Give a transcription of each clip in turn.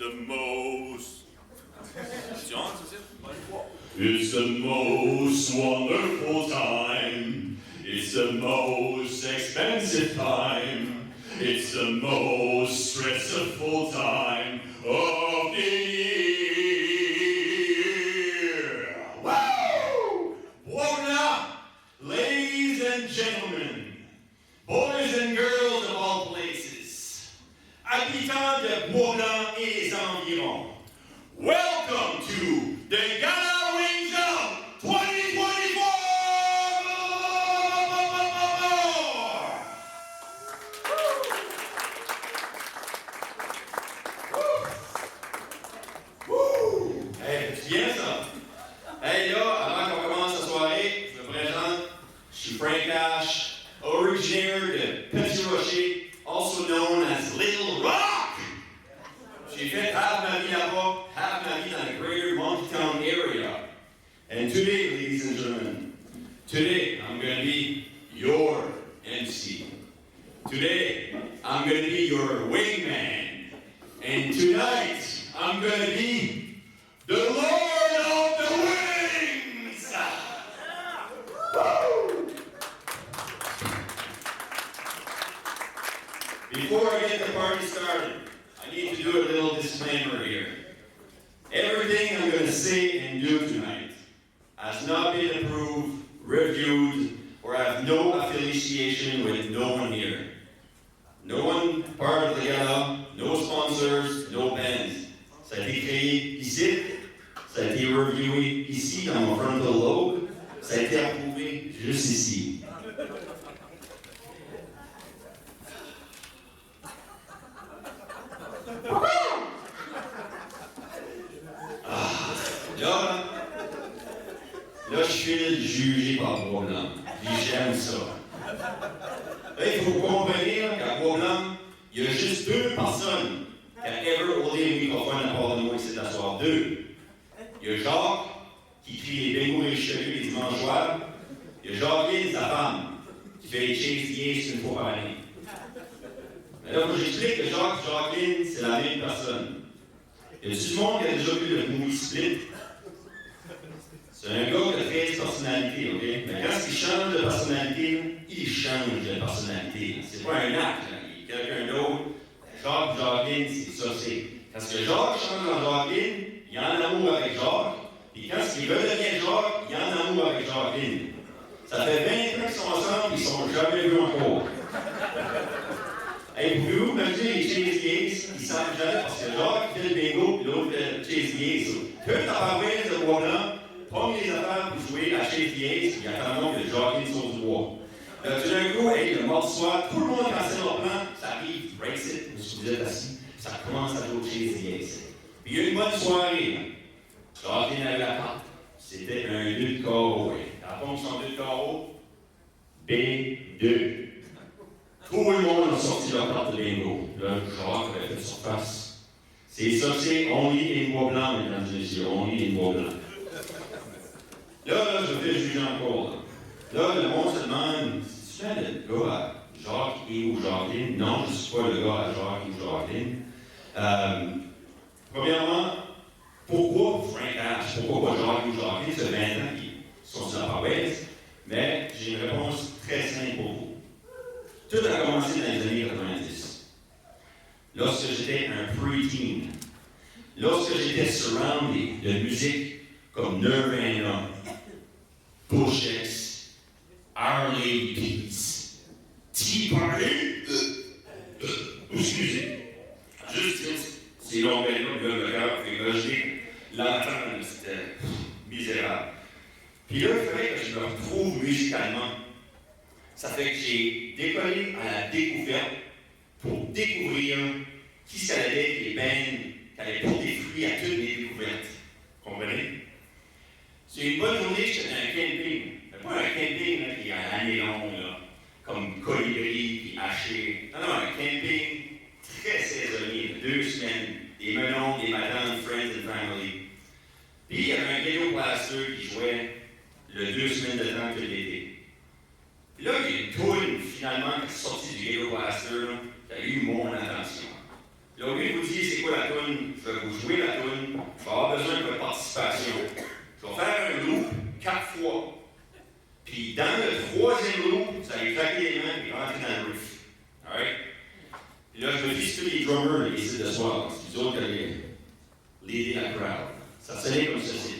the most... John, c'est ça? It's the most wonderful time. It's the most expensive time. It's the most stressful time of the year. Woo! Voilà, ladies and gentlemen, boys and girls of all places, habitants de Bois-Blanc et les environs, welcome to the Gala Wings Up 2024! Hey, c'est bien ça? Hey là, avant qu'on commence la soirée, je me présente, je suis Frank Ash, originaire de Petit Rocher, also known as Little Rock! J'ai fait half my vie là-bas, half my vie dans the greater Moncton area. And today, ladies and gentlemen, today I'm going to be your MC. Today, I'm going to be your wingman. And tonight, I'm going to be the Lord of the Wings! Woo! Before I get the party started, I need to do a little disclaimer here. Everything I'm going to say and do tonight has not been approved, reviewed, or have no affiliation with no one here. No one part of the gala, no sponsors, no bands. Ça a été créé ici, ça a été reviewé ici dans mon frontal lobe, ça a été approuvé juste ici. Là, je suis jugé par Bois-Blanc. Puis j'aime ça. Là, il faut comprendre qu'à Bois-Blanc, il y a juste deux personnes qui ont ever holdé le microphone à part de moi ici d'asseoir. Deux. Il y a Jacques, qui crie les bingos et les chevilles les dimanches soirs. Il y a Jacqueline, sa femme, qui fait les chase une fois par année. Mais là, faut que j'explique que Jacques et Jacqueline, c'est la même personne. Il y a du monde qui a déjà vu le movie Split. C'est un gars qui a 13 personnalités, OK? Mais quand il change de personnalité, il change de personnalité. C'est pas un acte, là. Il est quelqu'un d'autre. Jacques, Jacqueline, c'est ça, c'est. Parce que Jacques change en Jacqueline, il est en amour avec Jacques. Puis quand il redevient Jacques, il est en amour avec Jacqueline. Ça fait 20 ans qu'ils sont ensemble, ils ne sont jamais vus encore. Hey, pouvez-vous imaginer les Chase Gays? Ils ne savent jamais parce que Jacques fait le bingo et l'autre fait le Chase Gays. Peu ta paroisse de Bois-Blanc, pogne les affaires pour jouer à Chase Gays, puis attendons que Jacqueline sauce du bois. Tout d'un coup, hey, le mardi soir, tout le monde cancelle leur plan, ça arrive, Brexit, vous êtes assis, ça commence à jouer au Chase Gays. Puis il y a une bonne soirée. Jacqueline avait la carte. C'était un 2 de carreau. La pompe son 2 de carreau, B2. Tout le monde a sorti leur carte de bingo. Là, Jacques avait fait surface. C'est ça, c'est only in Bois-Blanc, mesdames et messieurs, only in Bois-Blanc. Là, je vais juger encore. Là, le monde se demande, si tu es le gars à Jacques et ou Jacqueline? Non, je ne suis pas le gars à Jacques ou Jacqueline. Premièrement, pourquoi Frank Ash? Pourquoi pas Jacques ou Jacqueline? C'est 20 ans qu'ils sont sur la paroisse. Mais j'ai une réponse très simple pour vous. Tout a commencé dans les années 90. Lorsque j'étais un pre-teen. Lorsque j'étais surroundé de musique comme Nirvana, Push X, Our Lady Peace, Tea Party, excusez, juste c'est long, ben là, le regard, fait que j'ai l'entendre, c'était misérable. Puis là, il fallait que je me retrouve musicalement. Ça fait que j'ai décollé à la découverte pour découvrir qui ça allait, les bands qui allaient porter fruit à toutes mes découvertes. Comprenez? C'est une bonne journée, j'étais dans un camping. C'est pas un camping là, qui est à l'année longue, là, comme Colibri puis Haché. Non, un camping très saisonnier, 2 semaines, des melons, des madames, friends and family. Puis il y avait un ghetto blaster qui jouait le 2 semaines de temps que l'été. Puis là, il y a une toune finalement qui est sortie du ghetto blaster, qui a eu mon attention. Là, au lieu de vous dire c'est quoi la toune, je vais les drummers ici de soir, c'est eux autres qui allaient l'aider la crowd. Ça sonnait comme ceci.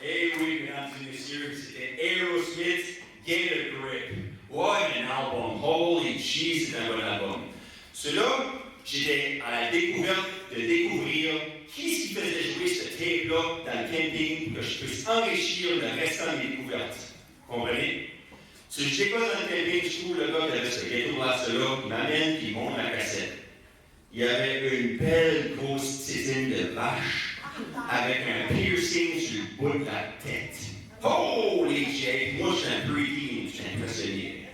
Eh oui, mesdames et messieurs, c'était Aerosmith, Get a Grip. What an album! Holy cheese, c'est un bon album. Cela, j'étais à la découverte de découvrir qui faisait jouer ce tape-là dans le camping pour que je puisse enrichir le restant de mes découvertes. Comprenez? Si je découvre dans le camping, je trouve le gars qui avait ce ghetto blaster-là, il m'amène et il monte ma cassette. Il y avait une belle grosse tétine de vache avec un piercing sur le bout de la tête. Holy shit! Moi, j'étais un preteen, j'étais impressionné.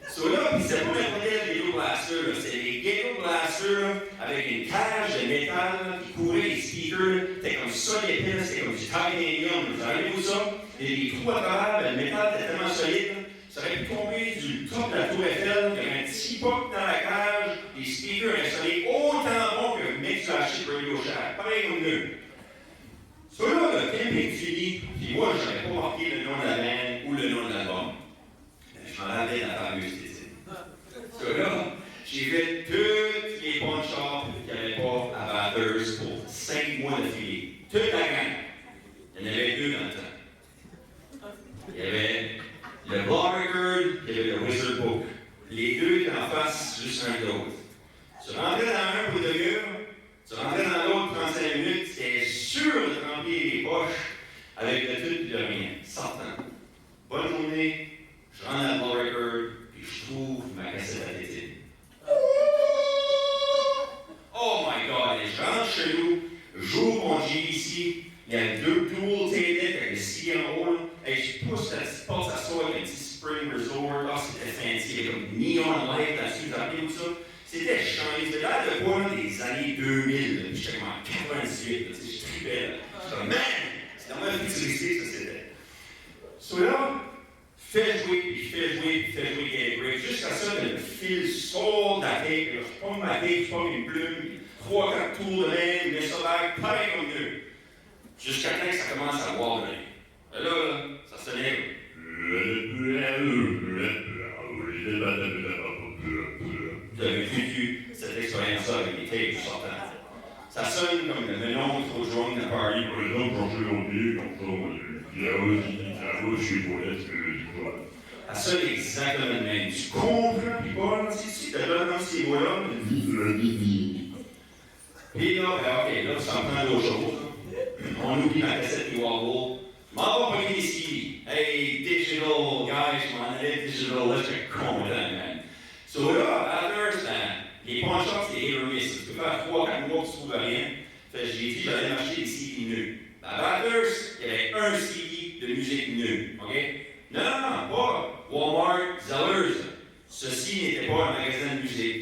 So là, puis c'est pas n'importe quel ghetto blaster, c'est des ghetto blasters avec une cage de métal qui courait les speakers, c'était comme ça l'épais, c'était comme du titanium, vous avez vu ça? Et les trous à travers, le métal était tellement solide, ça aurait pu tomber du top de la tour Eiffel, il y avait un petit pop dans la cage, les speakers auraient sonné autant bon que Mick Flashy Radio Shack, pareil comme nous. So là, le camping fini, puis moi, je n'avais pas marqué le nom de la band ou le nom de l'album. Je m'en rappelais la fameuse tétine. So là, j'ai fait toutes les punch-ups qu'il n'y avait pas à Bathurst pour 5 mois d'affilée. Toute la gang. Il y en avait 2 dans le temps. Il y avait le Block Record, il y avait le Wizard Book. Les 2 étaient en face, juste un de l'autre. Tu rentrais dans un pour 2 murs, tu rentrais dans l'autre 35 minutes, c'était sûr de remplir les poches avec le tout et le rien, sortant. Bonne journée, je rentre dans le Block Record, puis je trouve ma cassette à tétine. Oh my God! Et je rentre chez nous, j'ouvre mon GDC, il y a 2 dual tailed avec le CD en haut, et je pousse la petite porte à soi avec un petit Spring Resort. Ah, c'était fancy, il y avait comme neon light là-dessus, vous avez tout ça. C'était changé, c'était là de quoi des années 2000, puis j'étais comme en 98, tu sais, je tripais là. J'étais comme, man! C'était vraiment futuristique, ça c'était. So là, fais jouer, Get a Grip, jusqu'à ça, le fil sort de la tape, là, je prends ma tape, je prends une plume, 3-4 tours de main, je mets ça là, pareil comme eux. Jusqu'à temps que ça commence à voir de main. Là, ça sonnait. Vous avez vécu cette expérience-là avec les tapes sortant. Ça sonne comme le melon trop jaune de Paris. Par exemple, quand je l'ai oublié, comme ça, ça sonne exactement le même. Tu comprends, puis bon, si tu te donnes dans ces mots-là, puis là, ok, là, ça me prend d'autres choses. On oublie ma cassette du Wobble. Je m'en vais pas les CD. Hey, digital, guys, je m'en allais digital, là, j'étais content, man. So là, à Bathurst, les punch-ups, c'est hit or miss. Tu peux faire 3-4 mois que tu trouves rien. Fait que j'ai dit, j'allais m'acheter des CD nus. À Bathurst, il y avait un CD de musique nue, ok? Non, pas Walmart, Zellers. Ceci n'était pas un magasin de musique.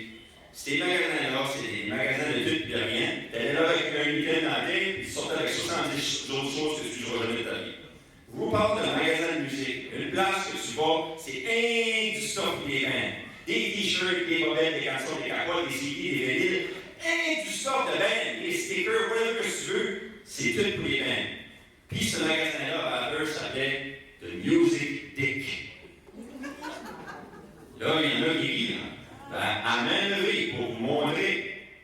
Ces magasins-là, c'était des magasins de tout et de rien. Tu allais là avec un week-end dans la tête, puis tu sortais avec 70 autres choses que tu ne joueras jamais de ta vie. Je vous parle d'un magasin de musique. Une place que tu vas, c'est du stock pour les bands. Des t-shirts, des bobettes, des cançons, des capotes, des CD, des vinyles. Du stock de bands, des stickers, whatever que tu veux, c'est tout pour les bands. Puis ce magasin-là, à Bathurst, s'appelait The Music Dick. Là, il y en a qui rient, à main levée pour vous montrer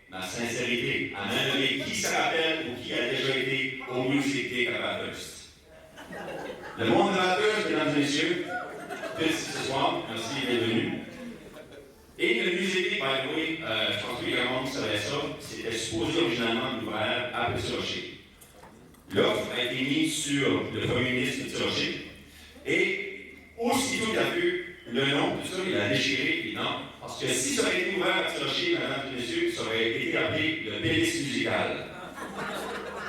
ma sincérité. À main levée, qui se rappelle ou qui a déjà été au Music Dick à Bathurst? Le monde de Bathurst, mesdames et messieurs, merci ce soir, merci d'être venu. Et le Music Dick, by the way, je pense que les gens savaient ça, c'était supposé originalement ouvert à Petit Rocher. L'offre a été mise sur le premier ministre de Petit Rocher. Et aussitôt qu'il a vu le nom, tout ça, il a déchiré, puis non. Parce que si ça aurait été ouvert à Petit Rocher, mesdames et messieurs, ça aurait été appelé le pénis musical.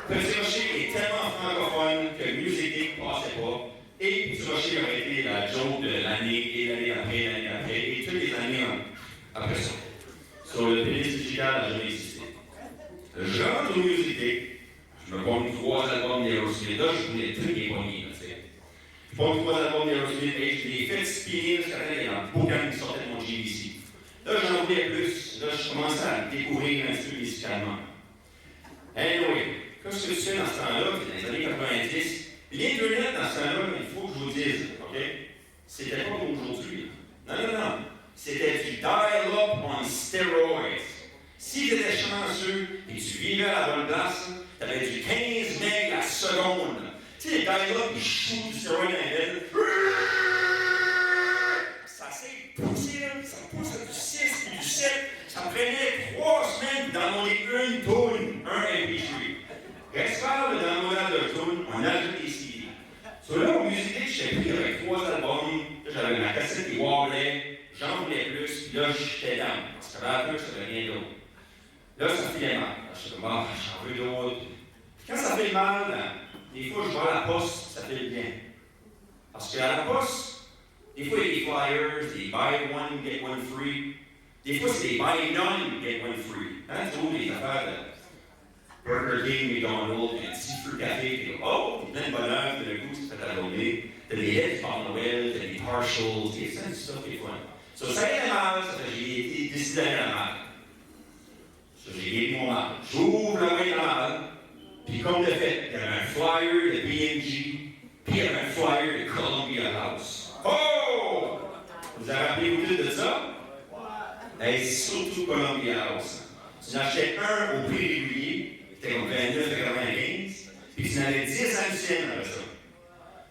Petit Rocher est tellement francophone que le Music Dick ne passait pas. Et Petit Rocher aurait été la joke de l'année, et l'année après, et toutes les années après ça. Sur le pénis musical n'a jamais existé. Je rentre au Music Dick, je me prends 3 albums d'Aerosmith, là, je voulais tous les poignées, tu sais. Pas 3 albums d'Aerosmith, et je l'ai fait spinner jusqu'à temps qu'il y a un beau gang qui sortait de mon JVC. Là, j'en voulais plus. Là, je commençais à découvrir un petit peu musicalement. Anyway, qu'est-ce que tu fais dans ce temps-là, dans les années 90? L'Internet, dans ce temps-là, il faut que je vous dise, OK? C'était pas comme aujourd'hui. Non, non, non. C'était du dial-up on steroids. Si tu étais chanceux et tu vivais à la bonne place, tu avais du 15 MB à seconde. Tu sais, les dial-up, ils shootent du stéroïde dans la ville. Ça s'est poussé, là. Ça pousse à du 6 puis du 7. Ça prenait 3 semaines d'envoyer une toune, un MP3. Reste dans le modèle de toune, on ajoute des CD. So là, au musique, j'étais pris avec 3 albums. Là, j'avais ma cassette qui wallait. J'en voulais plus, puis là, j'étais down. Parce que là, je savais rien d'autre. Là, ça filait mal. Je suis comme, ah, j'en veux d'autres. Puis quand ça fait mal, des fois, je vais à la poste, ça fait bien. Parce qu'à la poste, des fois, il y a des flyers, des buy one, get one free. Des fois, c'est des buy none, get one free. Hein, tu trouves les affaires de Burger King, McDonald's, un petit feu café, puis oh, puis plein de bonheur, puis d'un coup, ça fait ta journée. T'as des lettres par Noël, t'as des partials, t'as du stuff qui est fun. So, ça allait mal, ça fait que j'ai été décidé d'aller à la malle. So, j'ai guéri mon mal. J'ouvre le way de la malle, puis comme de fait, il y avait un flyer de BMG, puis il y avait un flyer de Columbia House. Oh! Vous avez appris de ça? Et surtout Columbia House. Tu en achetais un au prix régulier, c'était comme 29,95, puis tu en avais 10 à l'UCN après ça.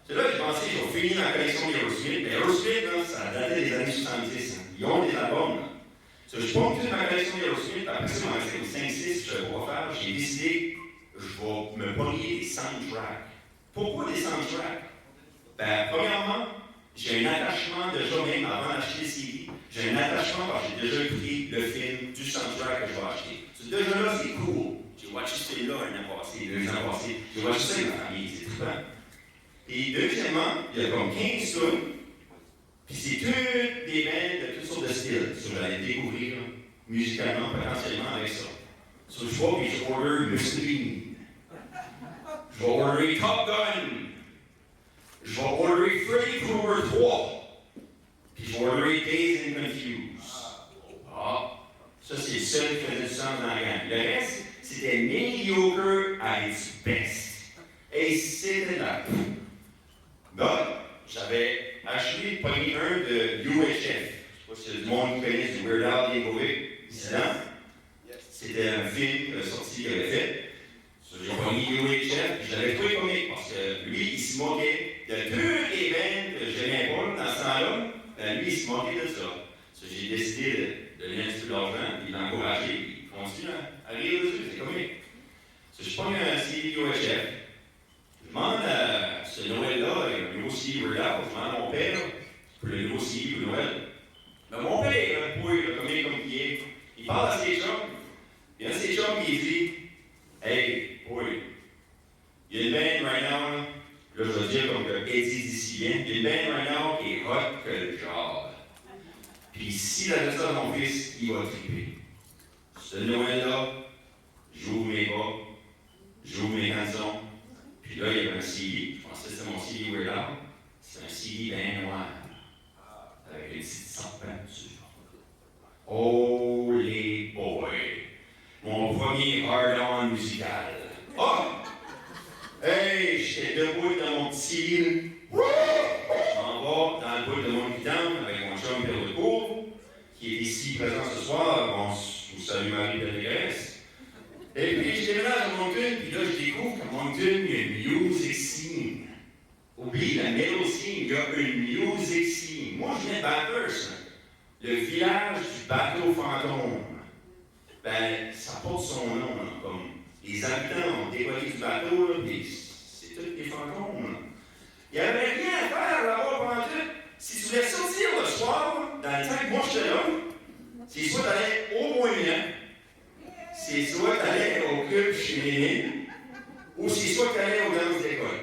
C'est là que j'ai pensé qu'ils ont fini ma collection d'Aerosmith. Mais Aerosmith, là, ça datait des années 70. Hein. Ils ont des albums. Là. So, je ponctue ma collection d'Aerosmith. Après ça, il m'en restait 5-6, je ne savais pas quoi faire. J'ai décidé, je vais me pogner des soundtracks. Pourquoi des soundtracks? Ben, premièrement, j'ai un attachement déjà, même avant d'acheter les CD, j'ai un attachement parce que j'ai déjà écouté le film du soundtrack que je vais acheter. So, déjà là, c'est cool. J'ai watché ce film-là un an passé, 2 ans passés. J'ai watché ça avec ma famille, c'est trippant. Et deuxièmement, il y a comme 15 tunes, puis c'est toutes des bands de toutes sortes de styles. So, j'allais découvrir musicalement, potentiellement avec ça. So, je vois, puis je order Mussolini. Je vais order Top Gun. Je vais order Freddy Krueger 3. Puis je vais order Dazed and Confused. Ah, ça c'est le seul qui faisait du sens dans la gamme. Le reste, c'était mediocre à its best. Et c'était la pouf. Là, j'avais acheté, pogné un de UHF. Je ne sais pas si du monde qui connaît du Weird Al Yankovic, dissident. C'était un film sorti qu'il avait fait. J'ai pogné UHF, puis je l'avais trouvé comique parce que lui, il se moquait de tous les bands que j'aimais pas dans ce temps-là. Ben, lui, il se moquait de ça. J'ai décidé de lui donner un petit peu d'argent, puis de l'encourager, puis il continue à rire dessus, c'est comique. Je pogne un CD UHF. Je demande ce Noël-là, il y a un nouveau CD Weird Al, je demande à mon père pour le nouveau CD pour Noël. Mais mon père, comme il est, il parle à ses chums. Il y a un de ses chums qui dit hey, boy, il y a une band right now, là je veux dire comme que Eddie d'ici vient, il y a une band right now qui est hot que le job. Puis si la ça de mon fils, il va triper. Ce Noël-là, j'ouvre mes bas, j'ouvre mes cançons. Puis là, il y avait un CD, je pensais que c'était mon CD Weird Al. C'est un CD bien noir, avec une petite serpent dessus. Oh les boys! Mon premier hard-on musical. Oh! Hey, j'étais debout dans mon petit lit. Je m'en vais dans le bout de mon guidon avec mon chum Pierre Lecourt, qui est ici présent ce soir. Bon, je vous salue Marie Pellegresse. Et puis, je déménage à Moncton, puis là, je découvre qu'à Moncton, il y a une music scene. Oublie la metal scene, il y a une music scene. Moi, je viens de Bathurst, le village du bateau fantôme. Ben, ça porte son nom, là, comme les habitants ont décollé du bateau, là, puis c'est tous des fantômes. Là. Il n'y avait rien à faire là-bas pendant tout. Si tu voulais sortir le soir, dans le temps que moi j'étais là, c'est soit tu allais au Moyen, c'est soit tu allais au club chez Lénine, ou c'est soit tu allais aux danses d'école.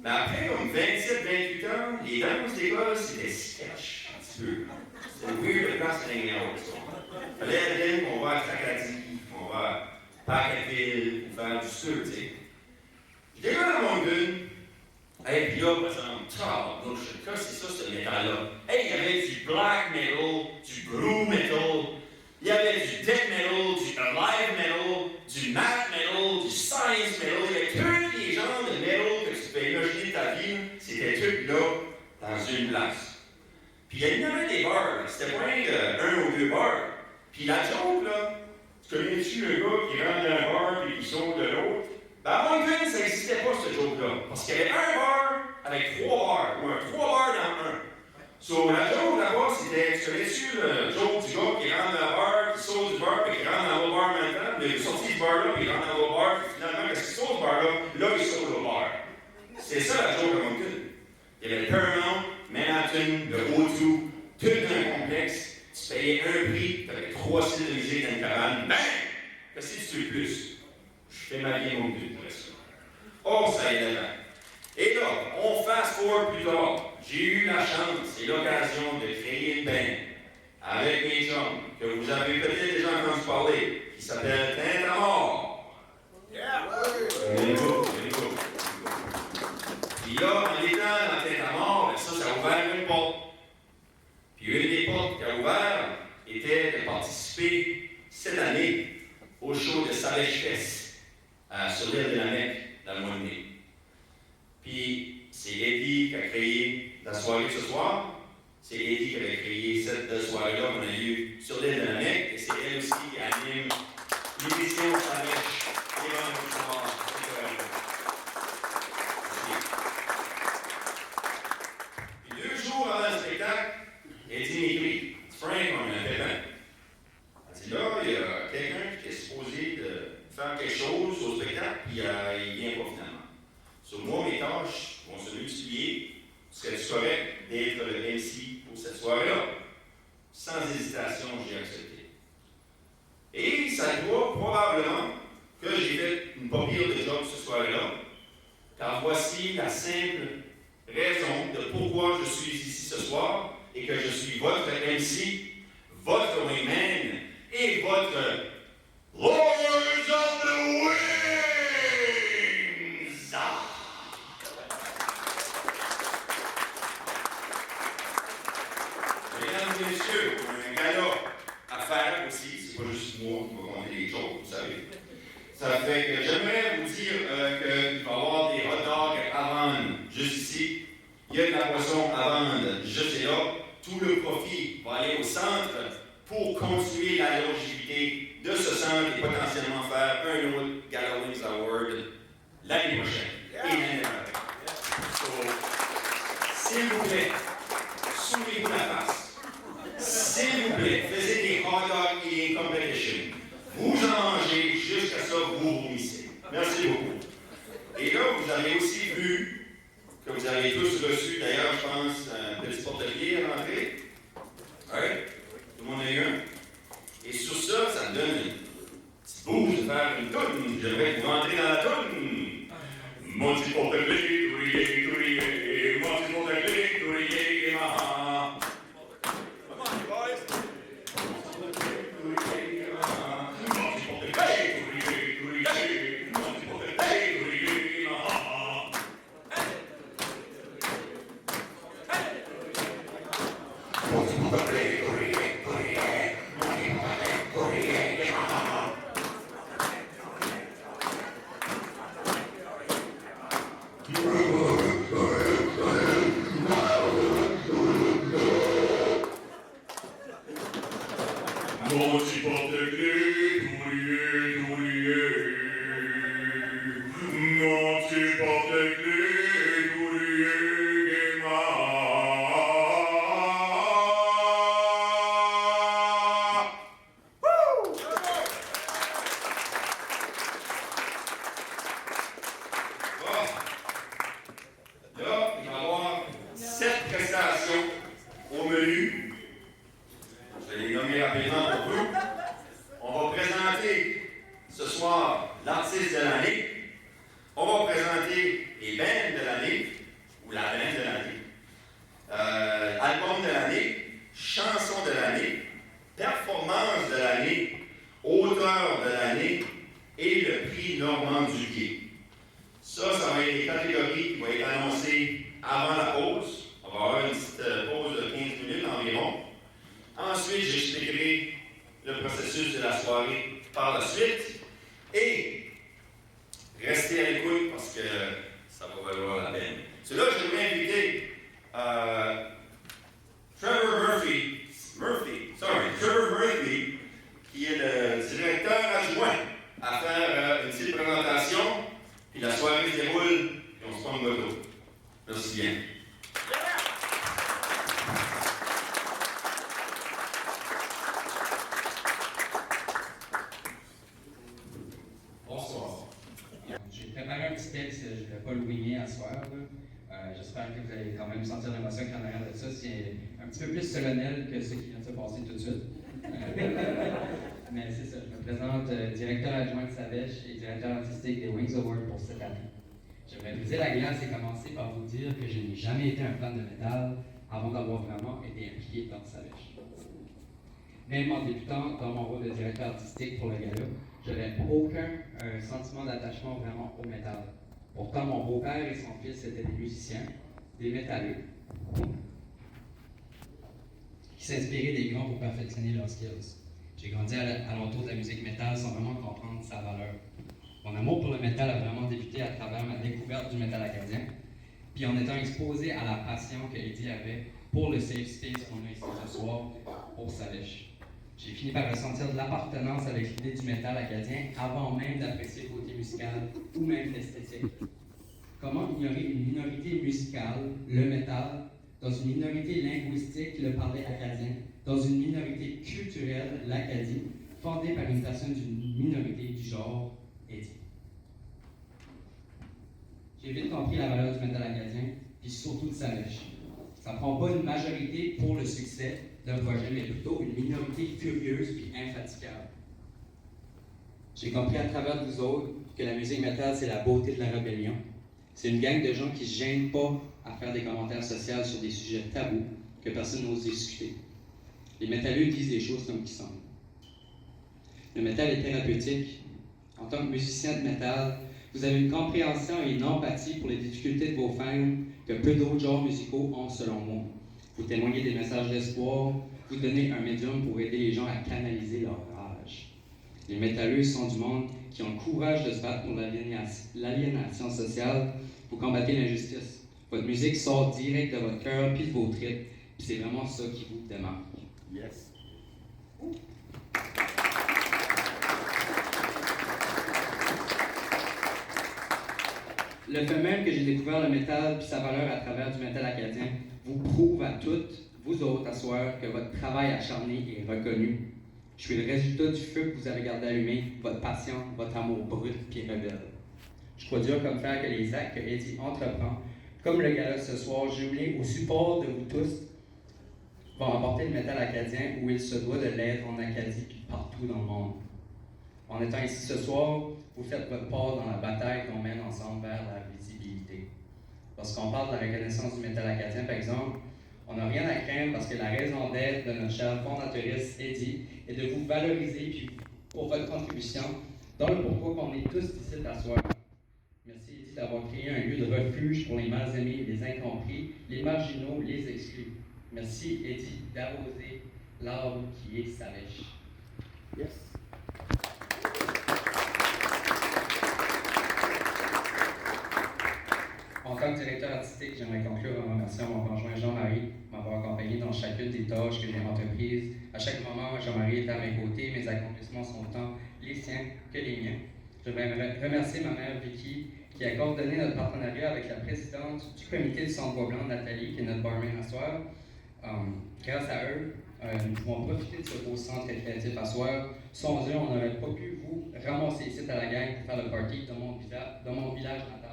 Mais après, comme 27-28 ans, les danses d'école, c'était sketch, un petit peu. C'était weird de place hanging out. Il fallait aller qu'on va à Tracadie, qu'on va à Pacaville, pour faire du sur, tu sais. Je décolle à Moncton, avec Hey, puis là, par exemple, qu'est-ce que c'est ça, ce métal-là? Hey, il y avait du black metal, du blue metal, il y avait du death metal, du alive metal, du math metal, du science metal. Il y avait tous les genres de metal que tu peux imaginer ta vie. C'était tout là, dans une place. Puis il y avait des bars. C'était pas un ou deux bars. Puis la joke, là, tu connais-tu le gars qui rentre dans un bar et qui saute de l'autre? Ben, à Moncton, ça n'existait pas, ce joke-là. Parce qu'il y avait un bar avec 3 bars, ou 3 bars dans un. So, la joke là-bas, c'était, tu connais-tu le joke du gars qui rentre dans le bar, qui saute du bar, puis qui rentre dans l'autre bar en même temps, puis il est sorti du bar là, puis il rentre dans l'autre bar, puis finalement, qu'est-ce qu'il saute du bar là, il saute au bar. C'est ça la joke à Moncton. Il y avait le Paramount, Manhattan, le O2, tout dans un complexe. Tu payais un prix, tu avais 3 styles de musique dans une cabane. Bang! Qu'est-ce que tu veux plus? Je fais ma vie à Moncton pour ça. Oh, ça aide là. Et là, on fast forward plus tard. J'ai eu la chance et l'occasion de créer une band avec mes chums que vous avez peut-être déjà entendu parler, qui s'appelle Tintamor. Yeah! Very good, very good. Puis là, en étant dans Tintamor, ça a ouvert une porte. Puis une des portes qui a ouvert était de participer cette année au show de Savage Fest sur l'île de la Mecque dans le mois de mai. Puis c'est Eddie qui a créé la soirée de ce soir. C'est Eddie qui avait créé cette soirée-là qu'on a eue sur l'île de la Mecque. Et c'est elle aussi qui anime l'émission Savage les vendredis soirs. Puis 2 jours avant le spectacle, Eddie m'écrit, Frank, on a un pépin. Elle dit là, il y a quelqu'un qui est supposé de faire quelque chose au spectacle, puis il vient pas finalement. Sur moi, mes tâches vont se multiplier. Serais-tu correct d'être le MC pour cette soirée-là? Sans hésitation, j'ai accepté. Et ça doit probablement que j'ai fait une pas pire de job ce soir-là, car voici la simple raison de pourquoi je suis ici ce soir et que je suis votre MC, votre wingman et votre Lords of the Wings! Mesdames et messieurs, un gala à faire aussi, c'est pas juste moi qui va compter les choses, vous savez. Ça fait que j'aimerais vous dire qu'il va y avoir des hot dogs à vendre juste ici. Il y a de la boisson à vendre juste là. Tout le profit va aller au centre pour continuer la longévité de ce centre et potentiellement faire un autre Gala Wings Award l'année prochaine et l'année d'après. S'il vous plaît, souriez-vous la face. S'il vous plaît, faites des hot dog eating competition. Vous en mangez jusqu'à ça, vous vomissez. Merci beaucoup. Et là, vous avez aussi vu que vous avez tous reçu, d'ailleurs, je pense, un petit porte-clés à l'entrée. Oui? Tout le monde a eu un? Et sur ça, ça me donne une petite bouche de faire une toune. J'aimerais que vous rentrez dans la toune. Mon petit porte-clés, tourier, tourier, mon petit porte-clés, tourier, maha. Come on, boys. Mon petit porte-clés, tourier, maha. Mon petit porte-clés, tourier, tourier, mon petit porte-clés, tourier, maha. Mon petit porte-clés, tourier, tourier. Mon petit porte-clés, tourier, gaiement. Là, il va y avoir 7 prestations au menu. Je vais les nommer rapidement pour vous. On va présenter ce soir l'artiste de l'année. On va présenter les bands de l'année, ou la band de l'année. Album de l'année, chanson de l'année, performance de l'année, auteur de l'année et le prix Normand Duguay. Ça va être des catégories qui vont être annoncées Merci bien. Bonsoir. J'ai préparé un petit texte, je ne vais pas le wigner à soir. J'espère que vous allez quand même sentir l'émotion qu'il y en a arrière de ça. C'est un petit peu plus solennel que ce qui vient de se passer tout de suite. Mais c'est ça, je me présente directeur adjoint de Savèche et directeur artistique des Wings Awards pour cette année. J'aimerais briser la glace et commencer par vous dire que je n'ai jamais été un fan de métal avant d'avoir vraiment été impliqué dans Savèche. Même en débutant dans mon rôle de directeur artistique pour le gala, je n'avais aucun sentiment d'attachement vraiment au métal. Pourtant, mon beau-père et son fils étaient des musiciens, des métalleux, qui s'inspiraient des grands pour perfectionner leurs skills. J'ai grandi à l'entour de la musique métal sans vraiment comprendre sa valeur. Mon amour pour le métal a vraiment débuté à travers ma découverte du métal acadien, puis en étant exposé à la passion que Eddie avait pour le safe space qu'on a ici ce soir pour Savèche. J'ai fini par ressentir de l'appartenance avec l'idée du métal acadien avant même d'apprécier le côté musical ou même l'esthétique. Comment ignorer une minorité musicale, le métal, dans une minorité linguistique, le parler acadien, dans une minorité culturelle, l'Acadie, fondée par une personne d'une minorité du genre Eddie. J'ai vite compris la valeur du métal acadien, puis surtout de Savèche. Ça ne prend pas une majorité pour le succès d'un projet, mais plutôt une minorité furieuse puis infatigable. J'ai compris à travers vous autres que la musique métal, c'est la beauté de la rébellion. C'est une gang de gens qui ne se gênent pas à faire des commentaires sociaux sur des sujets tabous que personne n'ose discuter. Les métalleux disent des choses comme qui sont. Le métal est thérapeutique. En tant que musicien de métal, vous avez une compréhension et une empathie pour les difficultés de vos fans que peu d'autres genres musicaux ont selon moi. Vous témoignez des messages d'espoir, vous donnez un médium pour aider les gens à canaliser leur rage. Les métalleux sont du monde qui ont le courage de se battre pour l'aliénation sociale, pour combattre l'injustice. Votre musique sort direct de votre cœur puis de vos tripes, puis c'est vraiment ça qui vous démarque. Yes. Le fait même que j'ai découvert le métal puis sa valeur à travers du métal acadien vous prouve à toutes, vous autres, à soir, que votre travail acharné est reconnu. Je suis le résultat du feu que vous avez gardé allumé, votre passion, votre amour brut puis rebelle. Je crois dur comme fer que les actes que Eddie entreprend, comme le gala ce soir, jumelé au support de vous tous, vont apporter le métal acadien où il se doit de l'être en Acadie puis partout dans le monde. En étant ici ce soir, vous faites votre part dans la bataille qu'on mène ensemble vers la visibilité. Lorsqu'on parle de la reconnaissance du métal acadien, par exemple, on n'a rien à craindre parce que la raison d'être de notre chère fondatrice Eddie est de vous valoriser puis pour votre contribution dans le pourquoi qu'on est tous ici à soir. Merci Eddie d'avoir créé un lieu de refuge pour les mal aimés, les incompris, les marginaux, les exclus. Merci Eddie d'arroser l'arbre qui est Savèche. Yes. En tant que directeur artistique, j'aimerais conclure en remerciant mon conjoint Jean-Marie m'avoir accompagné dans chacune des tâches que j'ai entreprises. À chaque moment, Jean-Marie est à mes côtés, mes accomplissements sont tant les siens que les miens. Je voudrais remercier ma mère Vicky qui a coordonné notre partenariat avec la présidente du comité du Centre Bois Blanc, Nathalie, qui est notre barman à soir. Grâce à eux, nous pouvons profiter de ce beau centre récréatif à soir. Sans eux, on n'aurait pas pu vous ramasser ici à la gang pour faire le party dans mon village natal.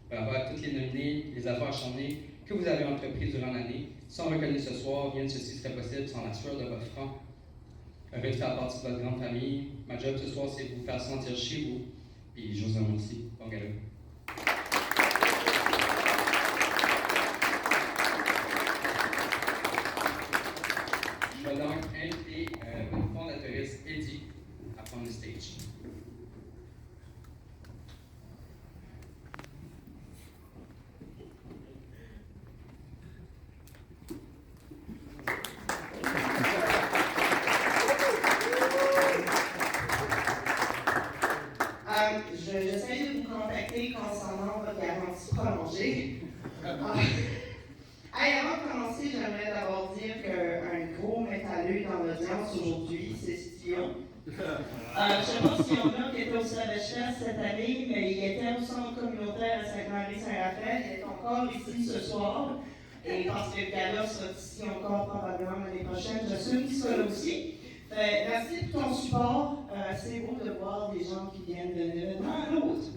Bravo à toutes les nominées, les affaires acharnées que vous avez entreprises durant l'année. Sans reconnaître ce soir, rien de ceci serait possible sans la sueur de votre front. Heureux de faire partie de votre grande famille. Ma job ce soir, c'est de vous faire sentir chez vous. Puis je vous aime aussi. Bon gala. Je vais donc inviter notre fondatrice Eddie à prendre le stage. J'essaie de vous contacter concernant votre garantie prolongée. Avant de commencer, j'aimerais d'abord dire qu'un gros métalleux dans l'audience aujourd'hui, c'est Sion. Je ne sais pas s'il y en a qui étaient au Savage Fest cette année, mais il était au centre communautaire à Sainte-Marie-Saint-Raphaël. Il est encore ici ce soir. Et parce que le gala sera ici encore probablement l'année prochaine, j'assume qu'il sera là aussi. Merci pour ton support. C'est beau de voir des gens qui viennent d'un événement à l'autre.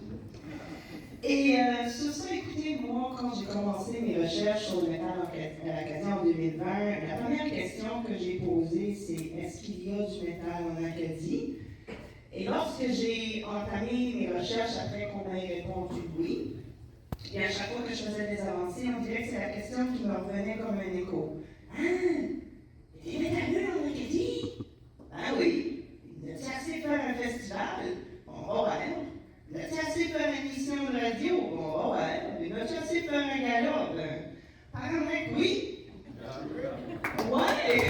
Et sur ça, écoutez, moi, quand j'ai commencé mes recherches sur le métal acadien en 2020, la première question que j'ai posée, c'est est-ce qu'il y a du métal en Acadie? Et lorsque j'ai entamé mes recherches après qu'on m'ait répondu oui, et à chaque fois que je faisais des avancées, on dirait que c'est la question qui me revenait comme un écho. Ah, il y a des métalleux en Acadie? Ah oui, il y a assez faire un festival? On va voir. Il y a assez faire une émission de radio? On va voir. Il y a assez faire un gala? Apparemment que oui. Ouais!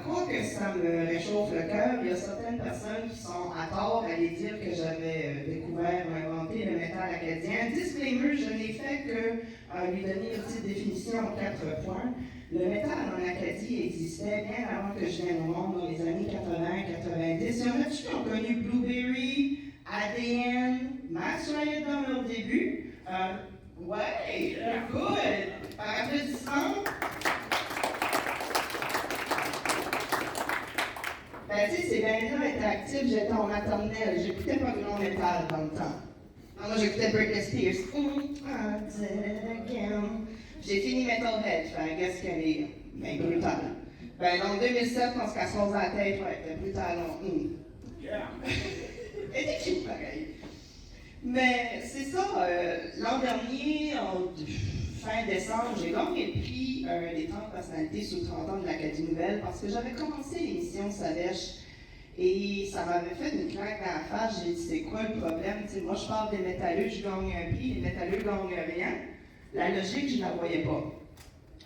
Quoi que ça me réchauffe le cœur, il y a certaines personnes qui sont à tort à aller dire que j'avais découvert ou inventé le métal acadien. Disclaimer, je n'ai fait que lui donner une petite définition en 4 points. Le métal en Acadie existait bien avant que je vienne au monde, dans les années 80-90. Il y en a-tu qui ont connu Blueberry, ADN, Max Riot dans leur début? Ouais, good! Par applaudissement. Ben, tu sais, ces bands-là étaient actifs, j'étais en maternelle, j'écoutais pas grand métal dans le temps. Non, moi, j'écoutais Britney Spears. I did it again. J'ai fini Metalhead, I guess qu'elle est brutale. Ben, en 2007, quand elle se rose à la tête, ouais, elle était brutale. Yeah. Elle était cute, pareil. Mais c'est ça, l'an dernier, fin décembre, j'ai gagné le prix des 30 personnalités sous 30 ans de l'Acadie Nouvelle parce que j'avais commencé l'émission Savèche et ça m'avait fait une claque dans la face. J'ai dit, c'est quoi le problème? T'sais, moi, je parle des métalleux, je gagne un prix, les métalleux gagnent rien. La logique, je ne la voyais pas.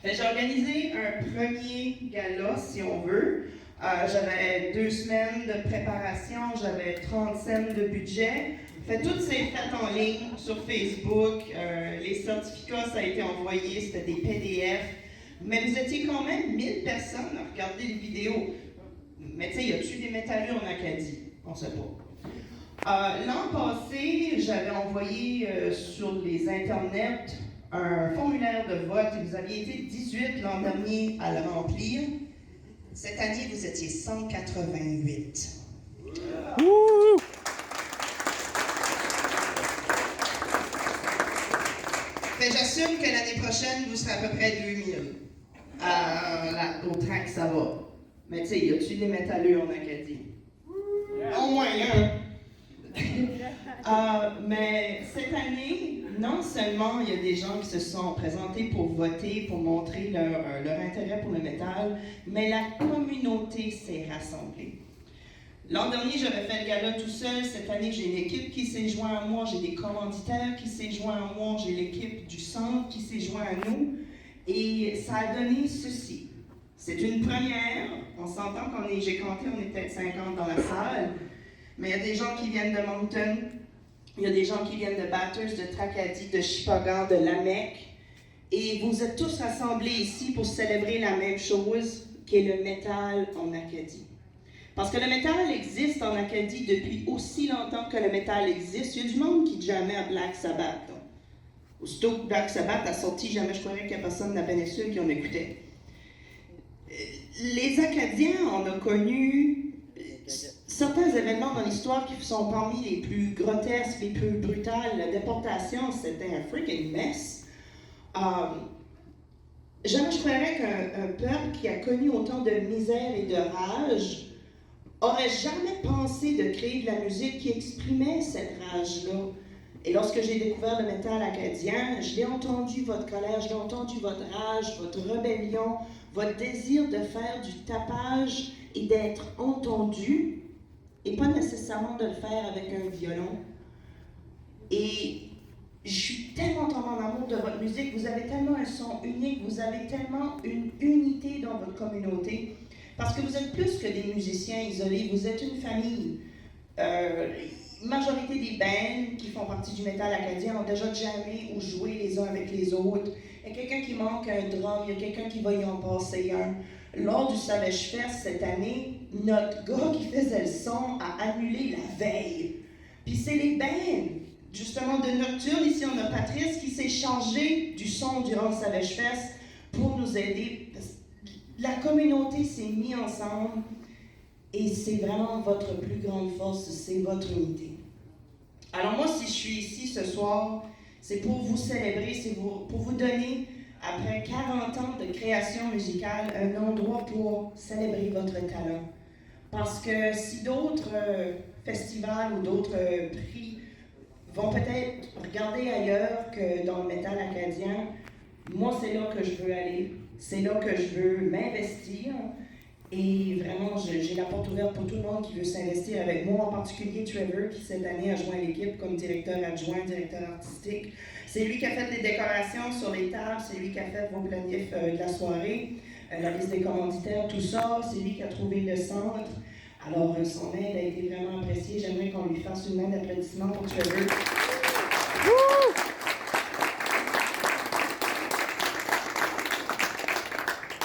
J'ai organisé un premier gala, si on veut. J'avais 2 semaines de préparation, j'avais 30 cents de budget. Toutes ces fêtes en ligne sur Facebook, les certificats, ça a été envoyé, c'était des PDF. Mais vous étiez quand même 1000 personnes à regarder les vidéos. Mais tu sais, y a-tu des métalleux en Acadie? On ne sait pas. L'an passé, j'avais envoyé sur les internets un formulaire de vote et vous aviez été 18 l'an dernier à le remplir. Cette année, vous étiez 188. J'assume que l'année prochaine, vous serez à peu près 2000. Au train que ça va. Mais tu sais, y a-tu des métalleux en Acadie? Au moins un. Mais cette année, non seulement il y a des gens qui se sont présentés pour voter, pour montrer leur intérêt pour le métal, mais la communauté s'est rassemblée. L'an dernier, j'avais fait le gala tout seul. Cette année, j'ai une équipe qui s'est jointe à moi. J'ai des commanditaires qui s'est joint à moi. J'ai l'équipe du centre qui s'est jointe à nous. Et ça a donné ceci. C'est une première. On s'entend j'ai compté, on est peut-être 50 dans la salle. Mais il y a des gens qui viennent de Moncton. Il y a des gens qui viennent de Bathurst, de Tracadie, de Shippagan, de Lamec. Et vous êtes tous rassemblés ici pour célébrer la même chose, qui est le métal en Acadie. Parce que le métal existe en Acadie depuis aussi longtemps que le métal existe. Il y a du monde qui jamais à Black Sabbath. Aussitôt que Black Sabbath a sorti, jamais je croirais qu'il n'y a personne de la péninsule qui en écoutait. Les Acadiens, on a connu certains événements dans l'histoire qui sont parmi les plus grotesques, les plus brutales. La déportation, c'était un freaking mess. Jamais je croirais qu'un peuple qui a connu autant de misère et de rage aurait jamais pensé de créer de la musique qui exprimait cette rage-là. Et lorsque j'ai découvert le métal acadien, je l'ai entendu, votre colère, je l'ai entendu, votre rage, votre rébellion, votre désir de faire du tapage et d'être entendu, et pas nécessairement de le faire avec un violon. Et je suis tellement tombée en amour de votre musique, vous avez tellement un son unique, vous avez tellement une unité dans votre communauté. Parce que vous êtes plus que des musiciens isolés, vous êtes une famille. Majorité des bands qui font partie du métal acadien ont déjà jammé ou joué les uns avec les autres. il y a quelqu'un qui manque un drum, il y a quelqu'un qui va y en passer un. Lors du Savage Fest cette année, notre gars qui faisait le son a annulé la veille. Puis c'est les bands, justement de Nocturne, ici on a Patrice qui s'est chargé du son durant le Savage Fest pour nous aider. La communauté s'est mise ensemble et c'est vraiment votre plus grande force, c'est votre unité. Alors moi, si je suis ici ce soir, c'est pour vous célébrer, c'est pour vous donner, après 40 ans de création musicale, un endroit pour célébrer votre talent. Parce que si d'autres festivals ou d'autres prix vont peut-être regarder ailleurs que dans le métal acadien, moi, c'est là que je veux aller. C'est là que je veux m'investir. Et vraiment, j'ai la porte ouverte pour tout le monde qui veut s'investir avec moi, en particulier Trevor, qui cette année a joint l'équipe comme directeur adjoint, directeur artistique. C'est lui qui a fait les décorations sur les tables, c'est lui qui a fait vos planifs de la soirée, la liste des commanditaires, tout ça. C'est lui qui a trouvé le centre. Alors, son aide a été vraiment appréciée. J'aimerais qu'on lui fasse une main d'applaudissement pour Trevor.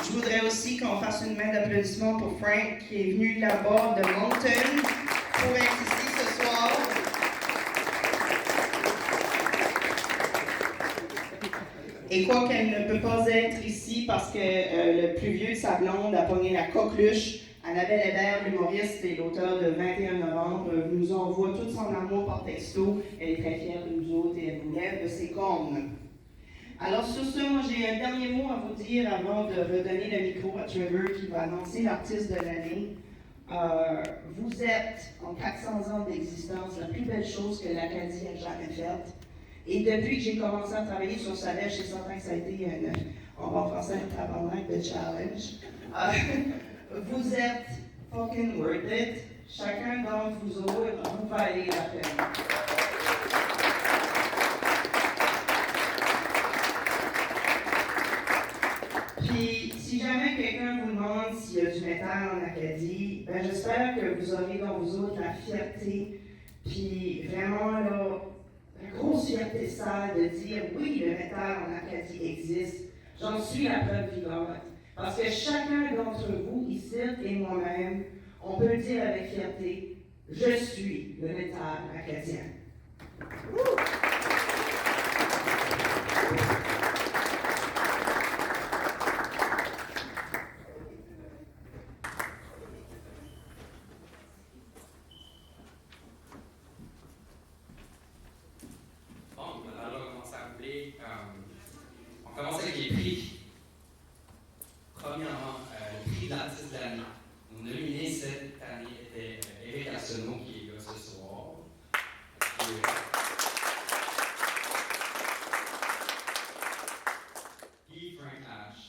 Je voudrais aussi qu'on fasse une main d'applaudissement pour Frank, qui est venu là-bas de Moncton pour être ici ce soir. Et quoi qu'elle ne peut pas être ici parce que le plus vieux de sa blonde a pogné la coqueluche, Annabelle Hébert, l'humoriste et l'auteur de 21 novembre, nous envoie tout son amour par texto. Elle est très fière de nous autres et elle nous lève de ses cornes. Alors sur ce, moi j'ai un dernier mot à vous dire avant de redonner le micro à Trevor qui va annoncer l'artiste de l'année. Vous êtes, en 400 ans d'existence, la plus belle chose que l'Acadie a jamais faite. Et depuis que j'ai commencé à travailler sur Savage, c'est certain que ça a été, on va en français, un tabarnak de challenge. Vous êtes fucking worth it. Chacun d'entre vous autres, vous valez la peine. Puis, si jamais quelqu'un vous demande s'il y a du métal en Acadie, ben j'espère que vous aurez dans vous autres la fierté, puis vraiment là, la grosse fierté sale de dire oui, le métal en Acadie existe. J'en suis la preuve vivante. Parce que chacun d'entre vous, ici et moi-même, on peut le dire avec fierté, je suis le métal acadien. Bon, alors on va commencer à rouler. On commence avec les prix. Premièrement, le prix de l'artiste de l'année. Nos nominés cette année étaient Eric Arsenault, qui est là ce soir. Et Frank Ash.